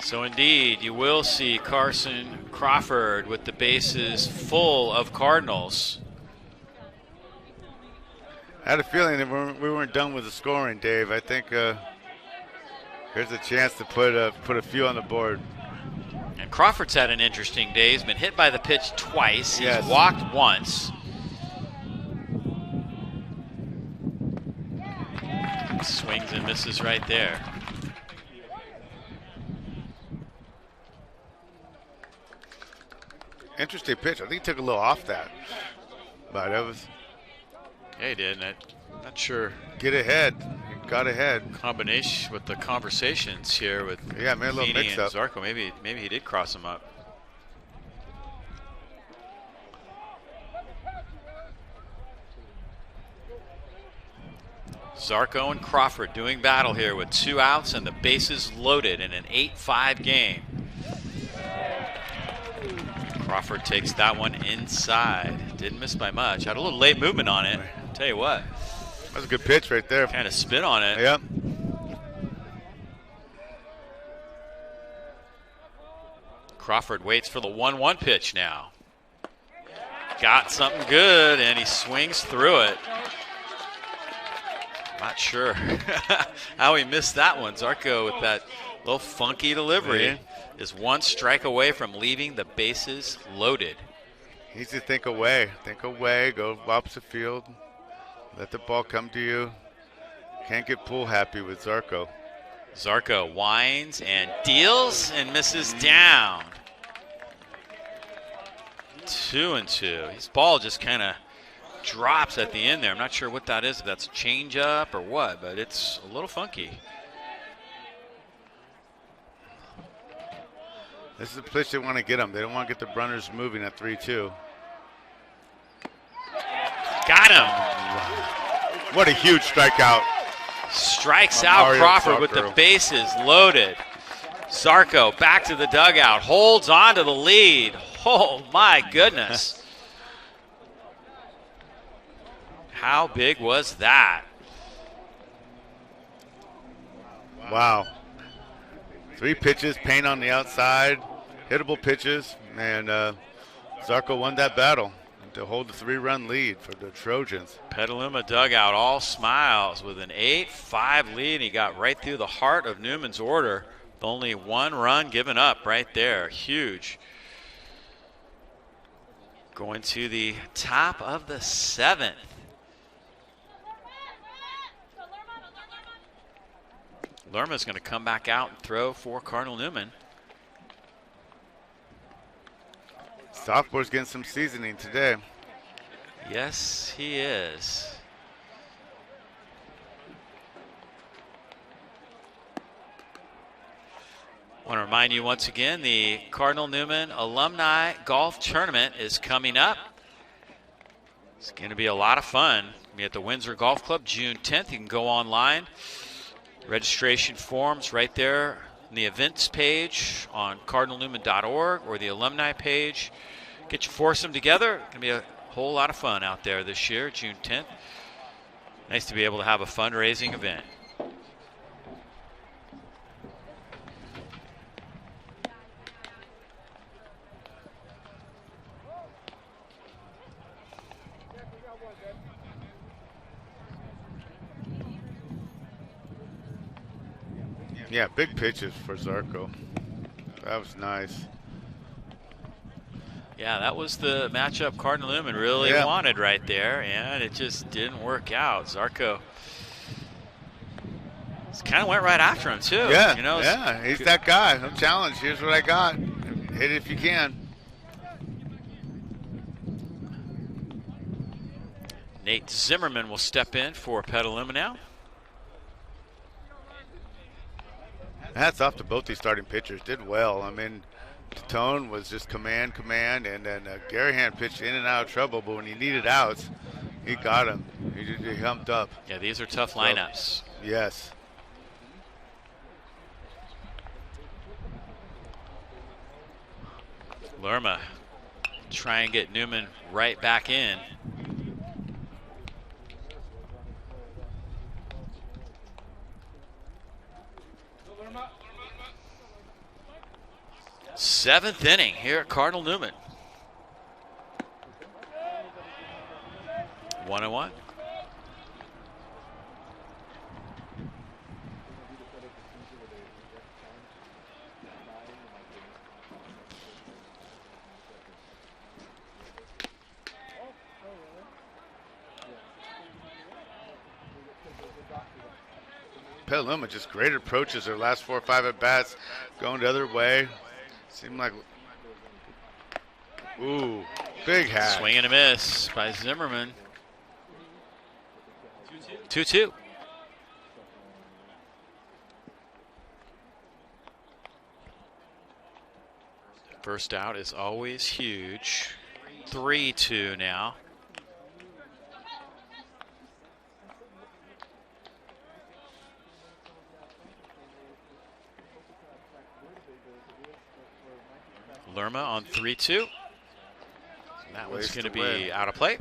So indeed, you will see Carson Crawford with the bases full of Cardinals. I had a feeling that we weren't done with the scoring, Dave. I think here's a chance to put a few on the board. And Crawford's had an interesting day. He's been hit by the pitch twice. He's Yes. walked once. Swings and misses right there. Interesting pitch. I think he took a little off that. But that was. Yeah, he did. I'm not sure. Get ahead. He got ahead. Combination with the conversations here with Yeah, made a little Feeney mix and up. Zarco. Maybe he did cross him up. Zarco and Crawford doing battle here with 2 outs and the bases loaded in an 8-5 game. Crawford takes that one inside. Didn't miss by much. Had a little late movement on it. Tell you what. That was a good pitch right there. Kind of spin on it. Yep. Crawford waits for the 1-1 pitch now. Got something good, and he swings through it. Not sure how he missed that one. Zarco with that little funky delivery is 1 strike away from leaving the bases loaded. Easy to think away. Think away. Go opposite field. Let the ball come to you. Can't get pool happy with Zarco. Zarco winds and deals and misses down. 2-2. His ball just kind of drops at the end there. I'm not sure what that is, if that's a change-up or what, but it's a little funky. This is a pitch they want to get them. They don't want to get the runners moving at 3-2. Got him. What a huge strikeout. Strikes out Mario Crawford with Zarco. the bases loaded. Zarco back to the dugout, holds on to the lead. Oh my goodness. How big was that? Wow. 3 pitches, paint on the outside, hittable pitches, and Zarco won that battle to hold the 3-run lead for the Trojans. Petaluma dugout all smiles with an 8-5 lead. He got right through the heart of Newman's order with only 1 run given up right there. Huge. Going to the top of the 7th. Lerma's going to come back out and throw for Cardinal Newman. Sophomore's getting some seasoning today. Yes, he is. Want to remind you once again, the Cardinal Newman Alumni Golf Tournament is coming up. It's going to be a lot of fun. It'll be at the Windsor Golf Club June 10th. You can go online. Registration forms right there in the events page on cardinalnewman.org or the alumni page. Get your foursome together. It's going to be a whole lot of fun out there this year, June 10th. Nice to be able to have a fundraising event. Yeah, big pitches for Zarco. That was nice. Yeah, that was the matchup Cardinal Newman really wanted right there, and it just didn't work out. Zarco kind of went right after him, too. Yeah, you know, yeah, he's that guy. No challenge. Here's what I got. Hit it if you can. Nate Zimmerman will step in for Petaluma now. Hats off to both these starting pitchers. Did well. I mean, Tone was just command, and then Garahan pitched in and out of trouble, but when he needed outs, he got him. He humped up. Yeah, these are tough lineups. So, yes. Lerma try and get Newman right back in. 7th inning here at Cardinal Newman. 1-1. Petaluma just great approaches their last 4 or 5 at bats, going the other way. Seemed like, ooh, big hat. Swing and a miss by Zimmerman. 2-2. First out is always huge. 3-2 now. Lerma on 3-2. That one's going to be out of play.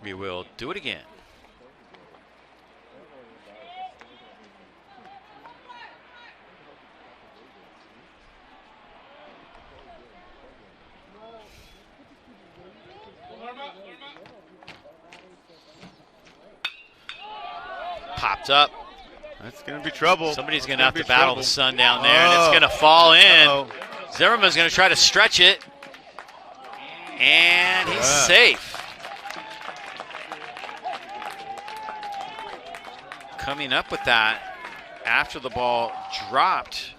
We will do it again. Popped up. That's going to be trouble. Somebody's going to have to battle the sun down there, and it's going to fall in. Zimmerman's going to try to stretch it, and he's safe. Coming up with that after the ball dropped.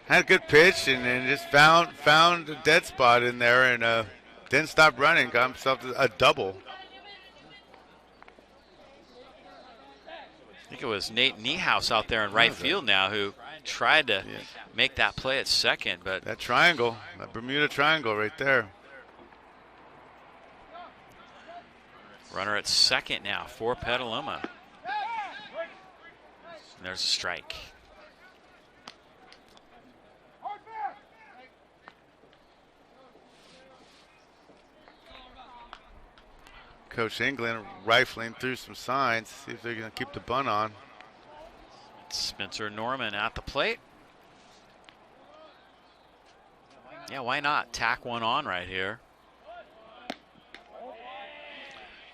Had a good pitch and then just found a dead spot in there and didn't stop running. Got himself a double. I think it was Nate Niehaus out there in right field now who tried to make that play at second, but that triangle, that Bermuda Triangle right there. Runner at second now for Petaluma. And there's a strike. Coach England rifling through some signs, see if they're going to keep the bunt on. Spencer Norman at the plate. Yeah, why not tack one on right here?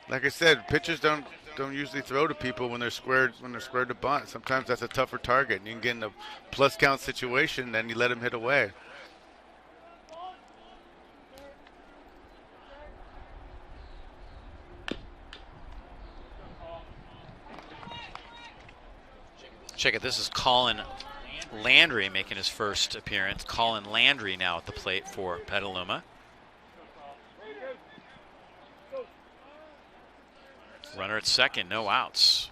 Like I said, pitchers don't usually throw to people when they're squared to bunt. Sometimes that's a tougher target. And you can get in a plus count situation, then you let them hit away. Check it. This is Colin Landry making his first appearance. Colin Landry now at the plate for Petaluma. Runner at second, no outs.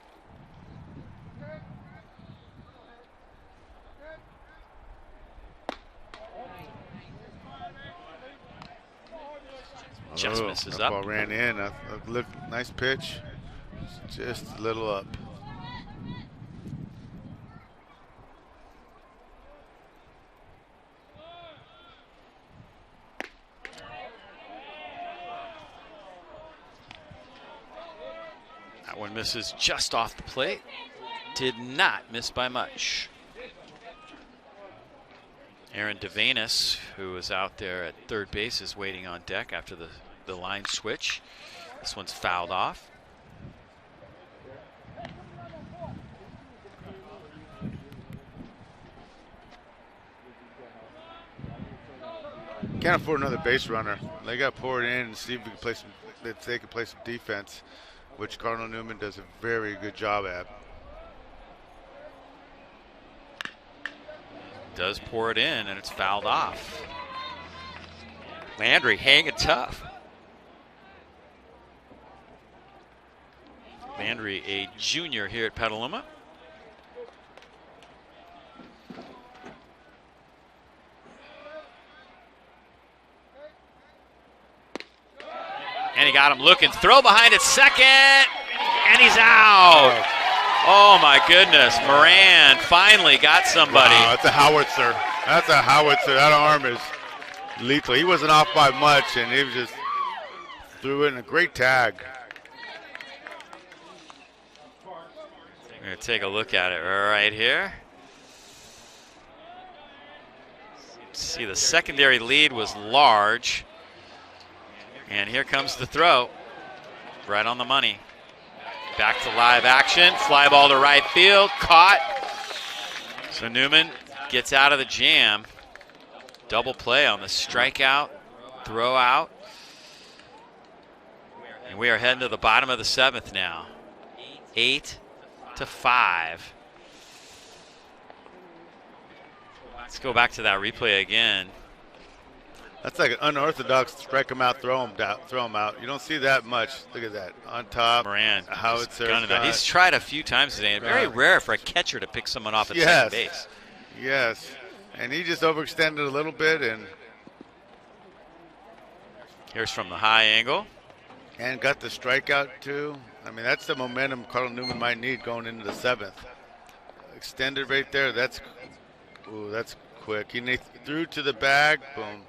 Just misses up. Ball ran in. Look, nice pitch. Just a little up. That one misses just off the plate. Did not miss by much. Aaron Devanus, who was out there at third base, is waiting on deck after the line switch. This one's fouled off. Can't afford another base runner. They got to pour it in and see if we can play if they can play some defense, which Cardinal Newman does a very good job at. Does pour it in, and it's fouled off. Landry hanging tough. Landry, a junior here at Petaluma. And he got him looking. Throw behind it, second, and he's out. Oh my goodness, Moran finally got somebody. Wow, that's a howitzer. That's a howitzer. That arm is lethal. He wasn't off by much, and he just threw in a great tag. We're going to take a look at it right here. See, the secondary lead was large. And here comes the throw. Right on the money. Back to live action. Fly ball to right field. Caught. So Newman gets out of the jam. Double play on the strikeout, throw out. And we are heading to the bottom of the 7th now. 8-5. Let's go back to that replay again. That's like an unorthodox strike him out, throw him out. You don't see that much. Look at that. On top. Moran, howitzer. He's tried a few times today. Very rare for a catcher to pick someone off at second base. Yes. And he just overextended a little bit. And here's from the high angle. And got the strikeout too. I mean, that's the momentum Cardinal Newman might need going into the 7th. Extended right there. That's quick. He threw to the bag. Boom.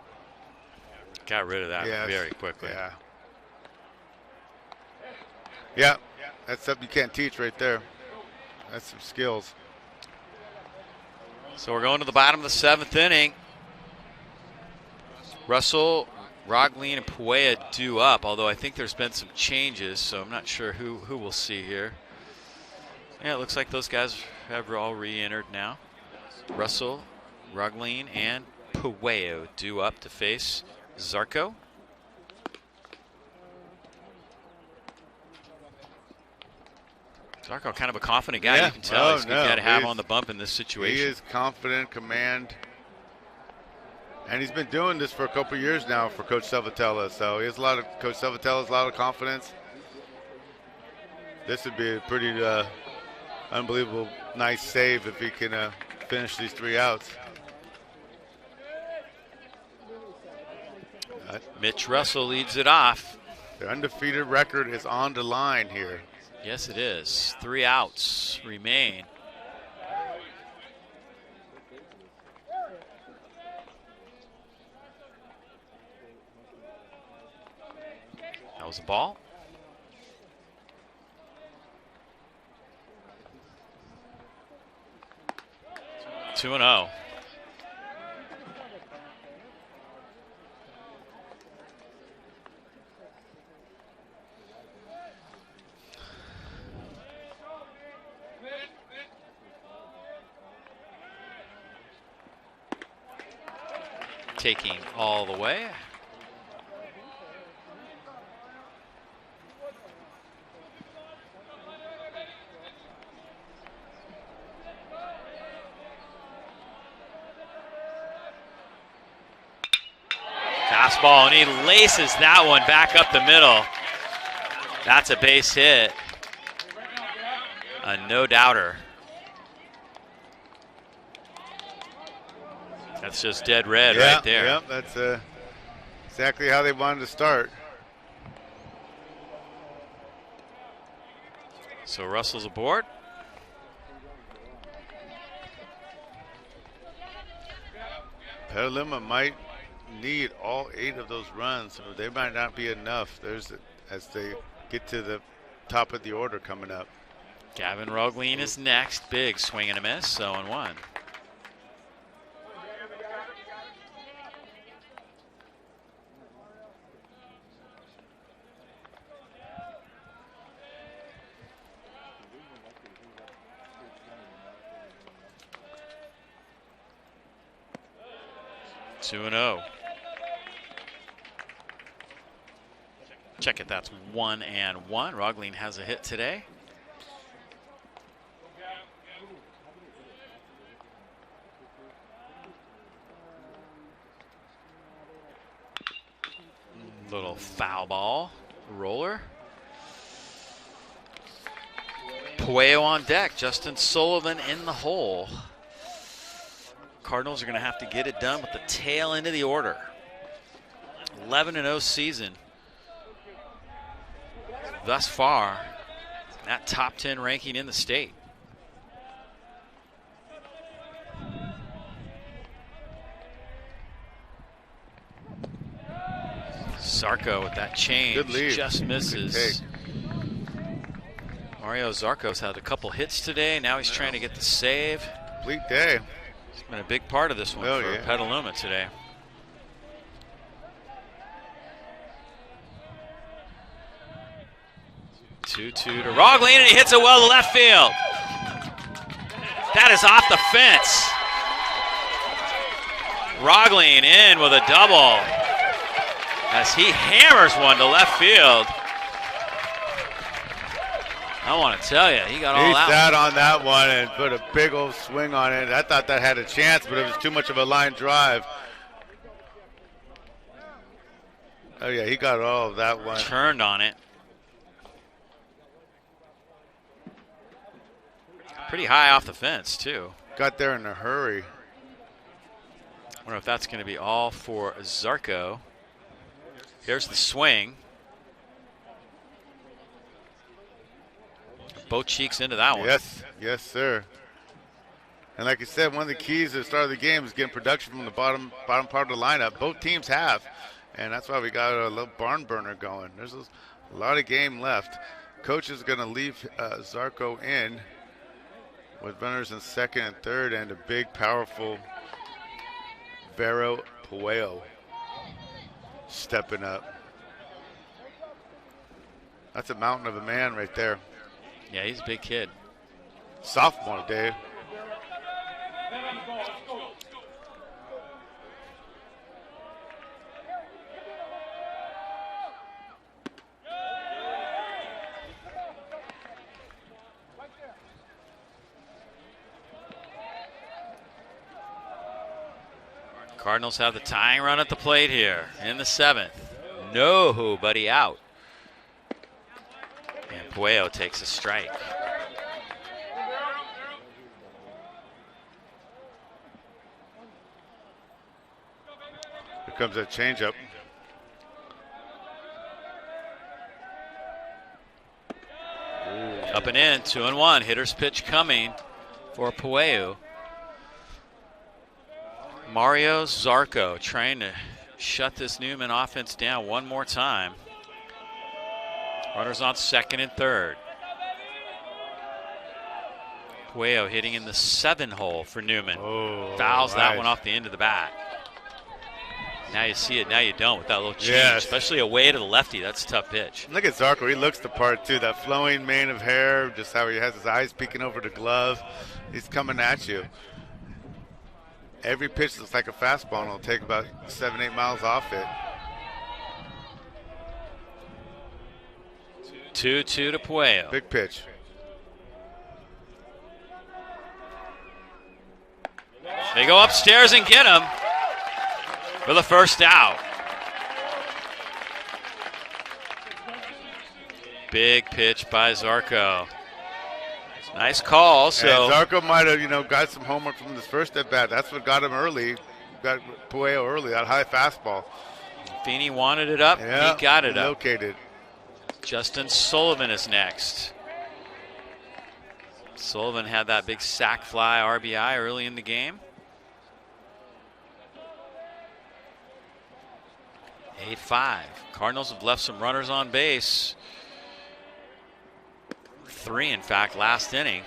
Got rid of that very quickly. Yeah. That's something you can't teach right there. That's some skills. So we're going to the bottom of the 7th inning. Russell, Roglin, and Puea due up, although I think there's been some changes, so I'm not sure who we'll see here. Yeah, it looks like those guys have all re-entered now. Russell, Roglin, and Puea due up to face Zarco. Zarco, kind of a confident guy. You can tell he's a good guy to have on the bump in this situation. He is confident, command. And he's been doing this for a couple years now for Coach Salvatella. So he has Coach Salvatella has a lot of confidence. This would be a pretty unbelievable nice save if he can finish these 3 outs. Mitch Russell leads it off. The undefeated record is on the line here. Yes, it is. 3 outs remain. That was a ball. Two and 0. Taking all the way. Fastball, and he laces that one back up the middle. That's a base hit. A no-doubter. That's just dead red right there. Yep, that's exactly how they wanted to start. So Russell's aboard. Petaluma might need all 8 of those runs. So they might not be enough. As they get to the top of the order coming up. Gavin Roglin is next. Big swing and a miss, 0-1. Two and 0. Check it, that's 1-1. Roglin has a hit today. Little foul ball, roller. Pueo on deck, Justin Sullivan in the hole. Cardinals are going to have to get it done with the tail end of the order. 11-0 season thus far. That top 10 ranking in the state. Zarco with that change just misses. Mario Zarco's had a couple hits today. Now he's trying to get the save. Complete day. He's been a big part of this one for yeah. Petaluma today. 2-2 to Roglin, and he hits it well to left field. That is off the fence. Roglin in with a double as he hammers one to left field. I want to tell you, he got all He that. He sat on that one and put a big old swing on it. I thought that had a chance, but it was too much of a line drive. Oh, yeah, he got all of that one. Turned on it. Pretty high off the fence, too. Got there in a hurry. I wonder if that's going to be all for Zarco. Here's the swing. Both cheeks into that one. Yes, yes, sir. And like I said, one of the keys to the start of the game is getting production from the bottom part of the lineup. Both teams have, and that's why we got a little barn burner going. There's a lot of game left. Coach is going to leave Zarco in with runners in second and third, and a big, powerful Vero Puello stepping up. That's a mountain of a man right there. Yeah, he's a big kid. Sophomore, Dave. Cardinals have the tying run at the plate here in the 7th. Nobody out. And Puello takes a strike. Here comes that changeup. Up and in, 2-1. Hitter's pitch coming for Puello. Mario Zarco trying to shut this Newman offense down one more time. Runners on second and third. Puello hitting in the 7 hole for Newman. Fouls that one off the end of the bat. Now you see it, now you don't with that little change, especially away to the lefty. That's a tough pitch. Look at Zarco, he looks the part too. That flowing mane of hair, just how he has his eyes peeking over the glove. He's coming at you. Every pitch looks like a fastball, and it'll take about 7-8 miles off it. 2-2 to Puello. Big pitch. They go upstairs and get him for the first out. Big pitch by Zarco. Nice call. So and Zarco might have, got some homework from his first at bat. That's what got him early. Got Puello early, that high fastball. Feeney wanted it up. Yeah, he got it up. Located. Justin Sullivan is next. Sullivan had that big sac fly RBI early in the game. 8-5. Cardinals have left some runners on base. 3, in fact, last inning.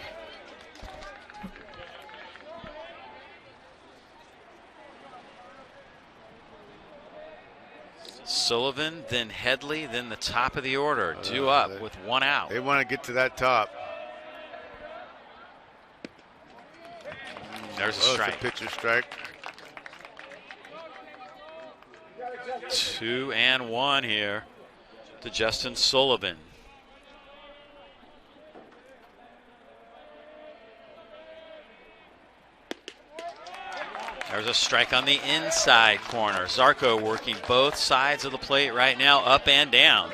Sullivan, then Headley, then the top of the order, due up with 1 out. They want to get to that top. There's a strike. It's a pitcher strike. 2-1 here to Justin Sullivan. There's a strike on the inside corner. Zarco working both sides of the plate right now, up and down.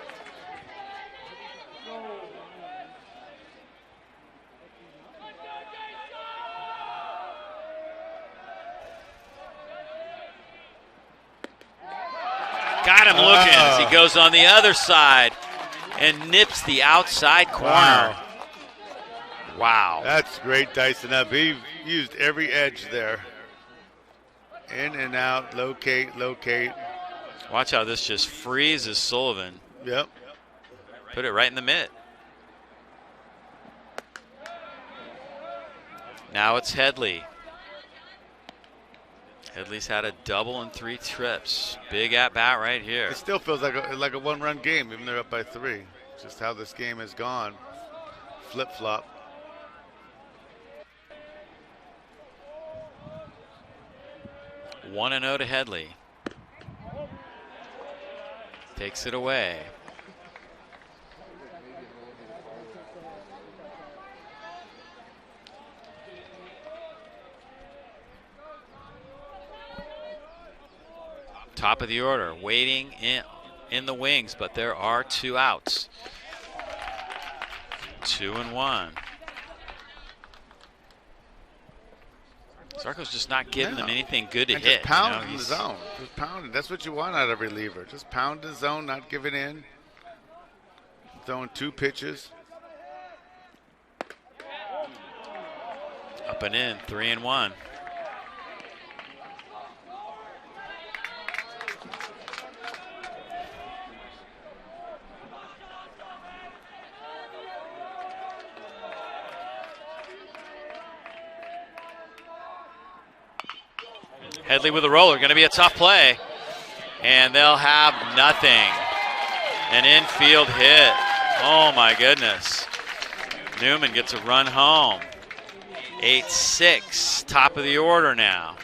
Got him looking as he goes on the other side and nips the outside corner. Wow. That's great dicing up. He used every edge there. In and out, locate. Watch how this just freezes Sullivan. Yep. Put it right in the mitt. Now it's Headley. Headley's had a double in 3 trips. Big at bat right here. It still feels like a one-run game, even they're up by 3. Just how this game has gone. Flip-flop. One and 0 to Headley. Takes it away. Top of the order, waiting in the wings, but there are 2 outs. 2 and 1. Zarco's just not giving them anything good to and hit. Just pound in the zone. Just pounding. That's what you want out of a reliever. Just pound the zone, not give it in. Throwing 2 pitches. Up and in, 3 and 1. Headley with a roller, going to be a tough play. And they'll have nothing. An infield hit. Oh my goodness. Newman gets a run home. 8-6, top of the order now.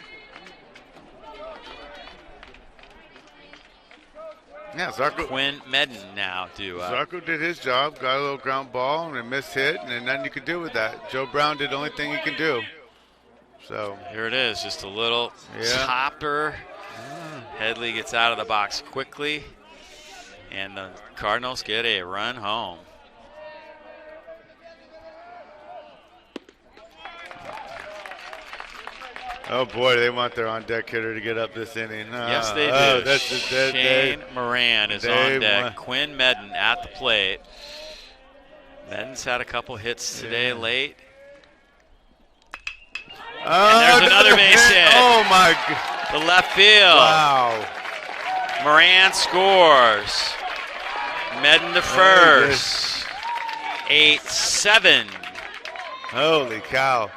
Yeah, Zarco. Quinn Medden now due up. Zarco did his job, got a little ground ball and a missed hit, and then nothing you could do with that. Joe Brown did the only thing he can do. So here it is, just a little topper. Headley gets out of the box quickly, and the Cardinals get a run home. Oh boy, they want their on-deck hitter to get up this inning. Yes, they do. Oh, Shane Moran is on deck. Quinn Medden at the plate. Medden's had a couple hits today late. And there's another base hit. Oh my God. The left field. Wow. Moran scores. Medden to first. 8-7. Holy cow.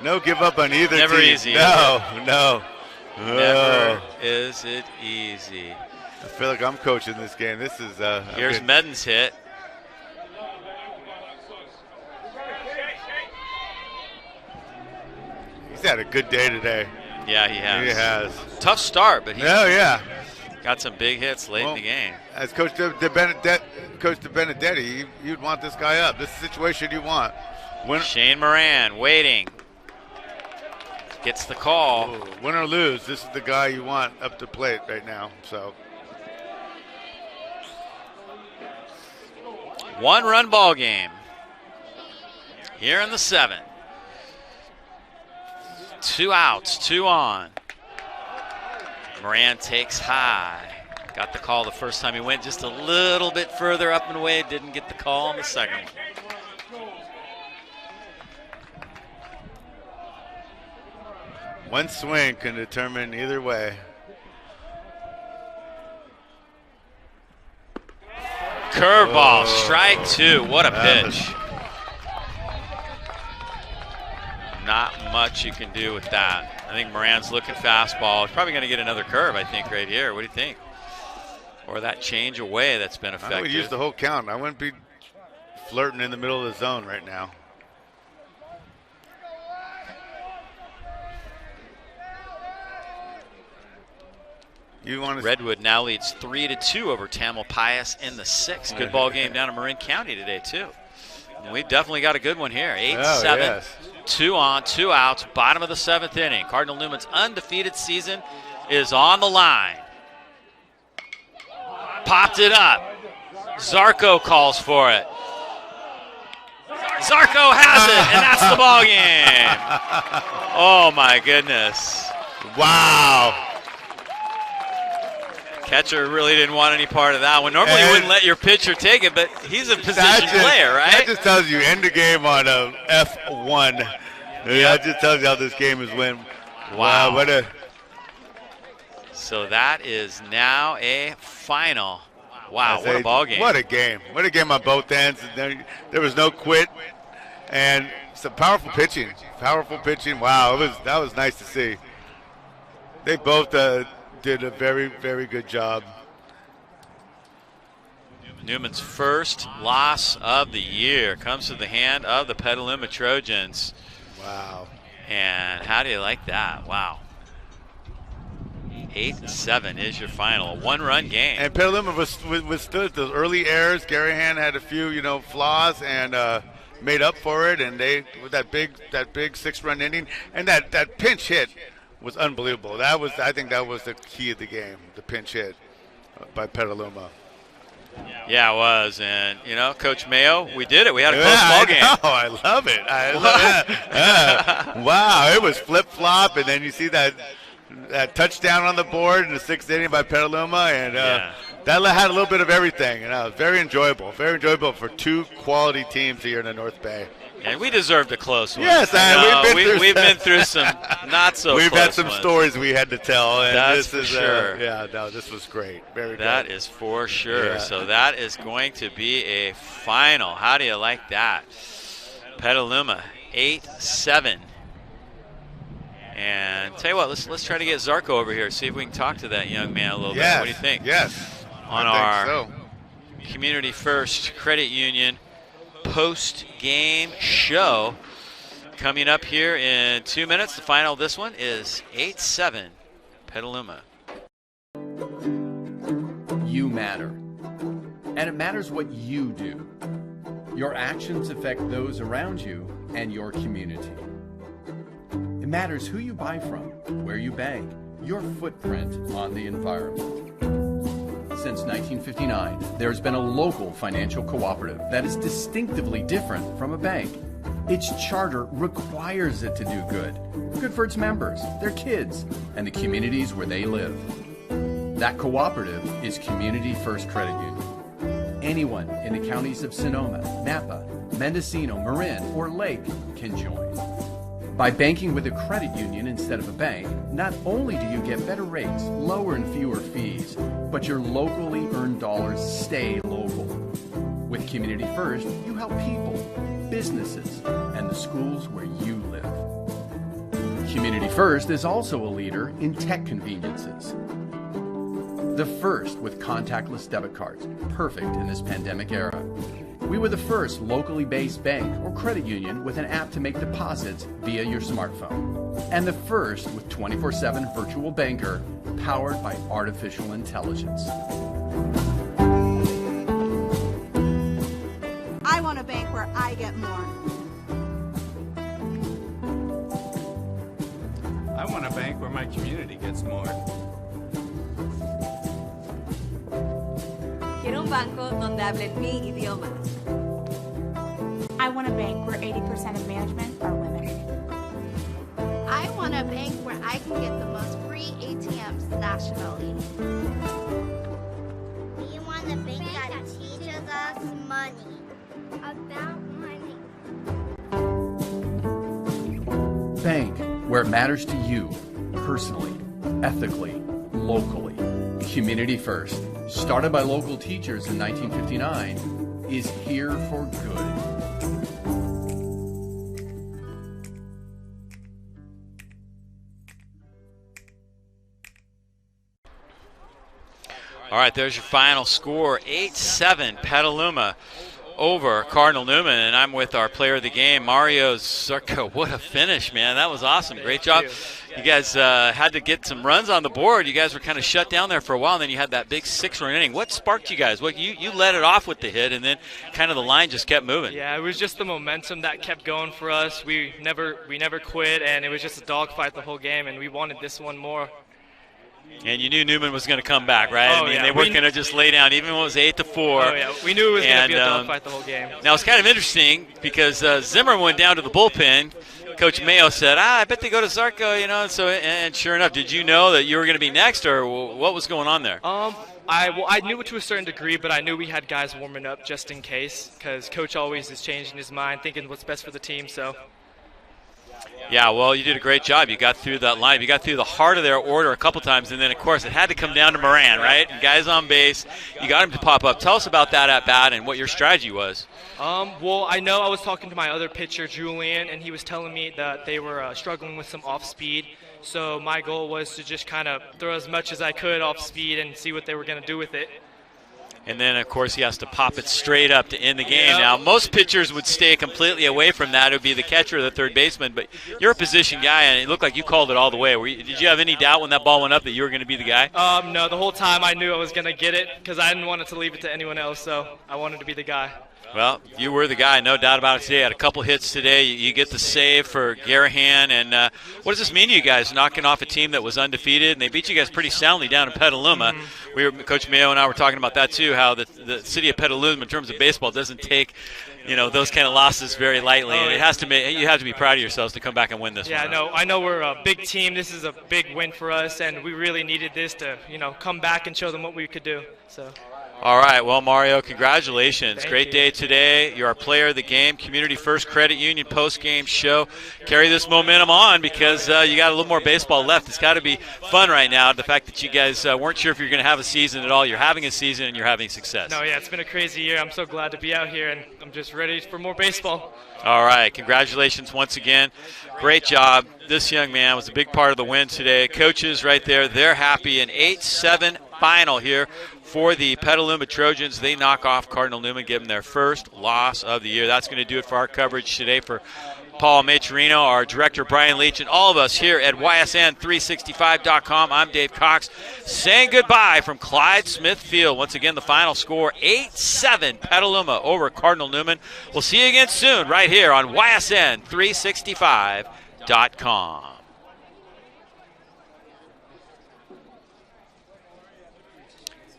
No give up on either Never team. easy. No. Never is it easy. I feel like I'm coaching this game. This is here's Medden's hit. He's had a good day today. Yeah, he has. He has. Tough start, but he's got some big hits late in the game. As Coach DeBenedetti, you'd want this guy up. This is the situation you want. Shane Moran waiting. Gets the call. Ooh, win or lose, this is the guy you want up to plate right now. So 1-run ball game here in the 7th. 2 outs, 2 on. Moran takes high. Got the call the first time he went, just a little bit further up and away. Didn't get the call on the second one. One swing can determine either way. Curveball, strike 2. What a pitch. Not much you can do with that. I think Moran's looking fastball. He's probably going to get another curve, I think, right here. What do you think? Or that change away that's been effective. I would use the whole count. I wouldn't be flirting in the middle of the zone right now. Redwood now leads 3-2 over Tamalpais in the 6th. Good ball game down in Marin County today, too. And we've definitely got a good one here. 8-7, 2 on, 2 outs, bottom of the 7th inning. Cardinal Newman's undefeated season is on the line. Popped it up. Zarco calls for it. Zarco has it, and that's the ball game. Oh, my goodness. Wow. Catcher really didn't want any part of that one. Normally you wouldn't let your pitcher take it, but he's a position player, right? That just tells you end the game on a F1. Yep. That just tells you how this game is win. Wow. What a. So that is now a final. Wow, what a ball game. What a game. What a game on both ends. There was no quit. And some powerful pitching. Wow, that was nice to see. They both did a very, very good job. Newman's first loss of the year comes to the hand of the Petaluma Trojans. Wow. And how do you like that? Wow. 8-7 is your final. A one-run game. And Petaluma withstood those early errors. Garahan had a few, flaws and made up for it. And they with that big 6-run inning and that pinch hit was unbelievable. I think that was the key of the game. The pinch hit by Petaluma. Yeah, it was. And, Coach Mayo, we did it. We had a close ball game. I love it. Wow, it was flip-flop, and then you see that touchdown on the board in the 6th inning by Petaluma, and that had a little bit of everything. And it was very enjoyable for two quality teams here in the North Bay. And we deserved a close one. Yes, we've been through some not so We've close had some ones. stories we had to tell. And That's this is, for sure. This was great. Very good. That is for sure. Yeah. So that is going to be a final. How do you like that? Petaluma, 8-7. And tell you what, let's try to get Zarko over here, see if we can talk to that young man a little bit. What do you think? Yes. On our Community First Credit Union post-game show coming up here in 2 minutes. The final of this one is 8-7 Petaluma. You matter. And it matters what you do. Your actions affect those around you and your community. It matters who you buy from, where you bank, your footprint on the environment. Since 1959, there's been a local financial cooperative that is distinctively different from a bank. Its charter requires it to do good. Good for its members, their kids, and the communities where they live. That cooperative is Community First Credit Union. Anyone in the counties of Sonoma, Napa, Mendocino, Marin, or Lake can join. By banking with a credit union instead of a bank, not only do you get better rates, lower and fewer fees, but your locally earned dollars stay local. With Community First, you help people, businesses, and the schools where you live. Community First is also a leader in tech conveniences. The first with contactless debit cards, perfect in this pandemic era. We were the first locally based bank or credit union with an app to make deposits via your smartphone. And the first with 24/7 virtual banker powered by artificial intelligence. I want a bank where I get more. I want a bank where my community gets more. Quiero un banco donde hablen mi idioma. I want a bank where 80% of management are women. I want a bank where I can get the most free ATMs nationally. We want a bank that teaches us money. About money. Bank where it matters to you, personally, ethically, locally. Community First, started by local teachers in 1959, is here for good. All right, there's your final score, 8-7 Petaluma over Cardinal Newman, and I'm with our player of the game, Mario Zarco. What a finish, man. That was awesome. Great job. You guys had to get some runs on the board. You guys were kind of shut down there for a while, and then you had that big 6-run inning. What sparked you guys? You led it off with the hit, and then kind of the line just kept moving. Yeah, it was just the momentum that kept going for us. We never quit, and it was just a dogfight the whole game, and we wanted this one more. And you knew Newman was going to come back, right? They weren't going to just lay down, even when it was 8-4. Oh, yeah. We knew it was going to be a dogfight the whole game. Now, it's kind of interesting because Zimmer went down to the bullpen. Coach Mayo said, I bet they go to Zarco, and sure enough, did you know that you were going to be next, or what was going on there? I knew it to a certain degree, but I knew we had guys warming up just in case, because Coach always is changing his mind, thinking what's best for the team, so. Yeah, well, you did a great job. You got through that line. You got through the heart of their order a couple times, and then, of course, it had to come down to Moran, right? And guys on base, you got him to pop up. Tell us about that at-bat and what your strategy was. Well, I know I was talking to my other pitcher, Julian, and he was telling me that they were struggling with some off-speed. So my goal was to just kind of throw as much as I could off speed and see what they were going to do with it. And then, of course, he has to pop it straight up to end the game. Now, most pitchers would stay completely away from that. It would be the catcher or the third baseman. But you're a position guy, and it looked like you called it all the way. Did you have any doubt when that ball went up that you were going to be the guy? No, the whole time I knew I was going to get it because I didn't want it to leave it to anyone else, so I wanted to be the guy. Well, you were the guy, no doubt about it today. Had a couple hits today. You get the save for Garahan. And what does this mean to you guys, knocking off a team that was undefeated? And they beat you guys pretty soundly down in Petaluma. Coach Mayo and I were talking about that, too, how the city of Petaluma, in terms of baseball, doesn't take those kind of losses very lightly. And you have to be proud of yourselves to come back and win this one. Yeah, I know we're a big team. This is a big win for us, and we really needed this to, come back and show them what we could do. So. All right, well, Mario, congratulations. Great day today. You're our player of the game, Community First Credit Union post-game show. Carry this momentum on because you got a little more baseball left. It's got to be fun right now, the fact that you guys weren't sure if you're going to have a season at all. You're having a season and you're having success. No, yeah, it's been a crazy year. I'm so glad to be out here, and I'm just ready for more baseball. All right, congratulations once again. Great job. This young man was a big part of the win today. Coaches right there, they're happy. An 8-7 final here for the Petaluma Trojans. They knock off Cardinal Newman, give them their first loss of the year. That's going to do it for our coverage today. For Paul Maturino, our director Brian Leach, and all of us here at YSN365.com, I'm Dave Cox, saying goodbye from Clyde Smith Field. Once again, the final score, 8-7 Petaluma over Cardinal Newman. We'll see you again soon right here on YSN365.com.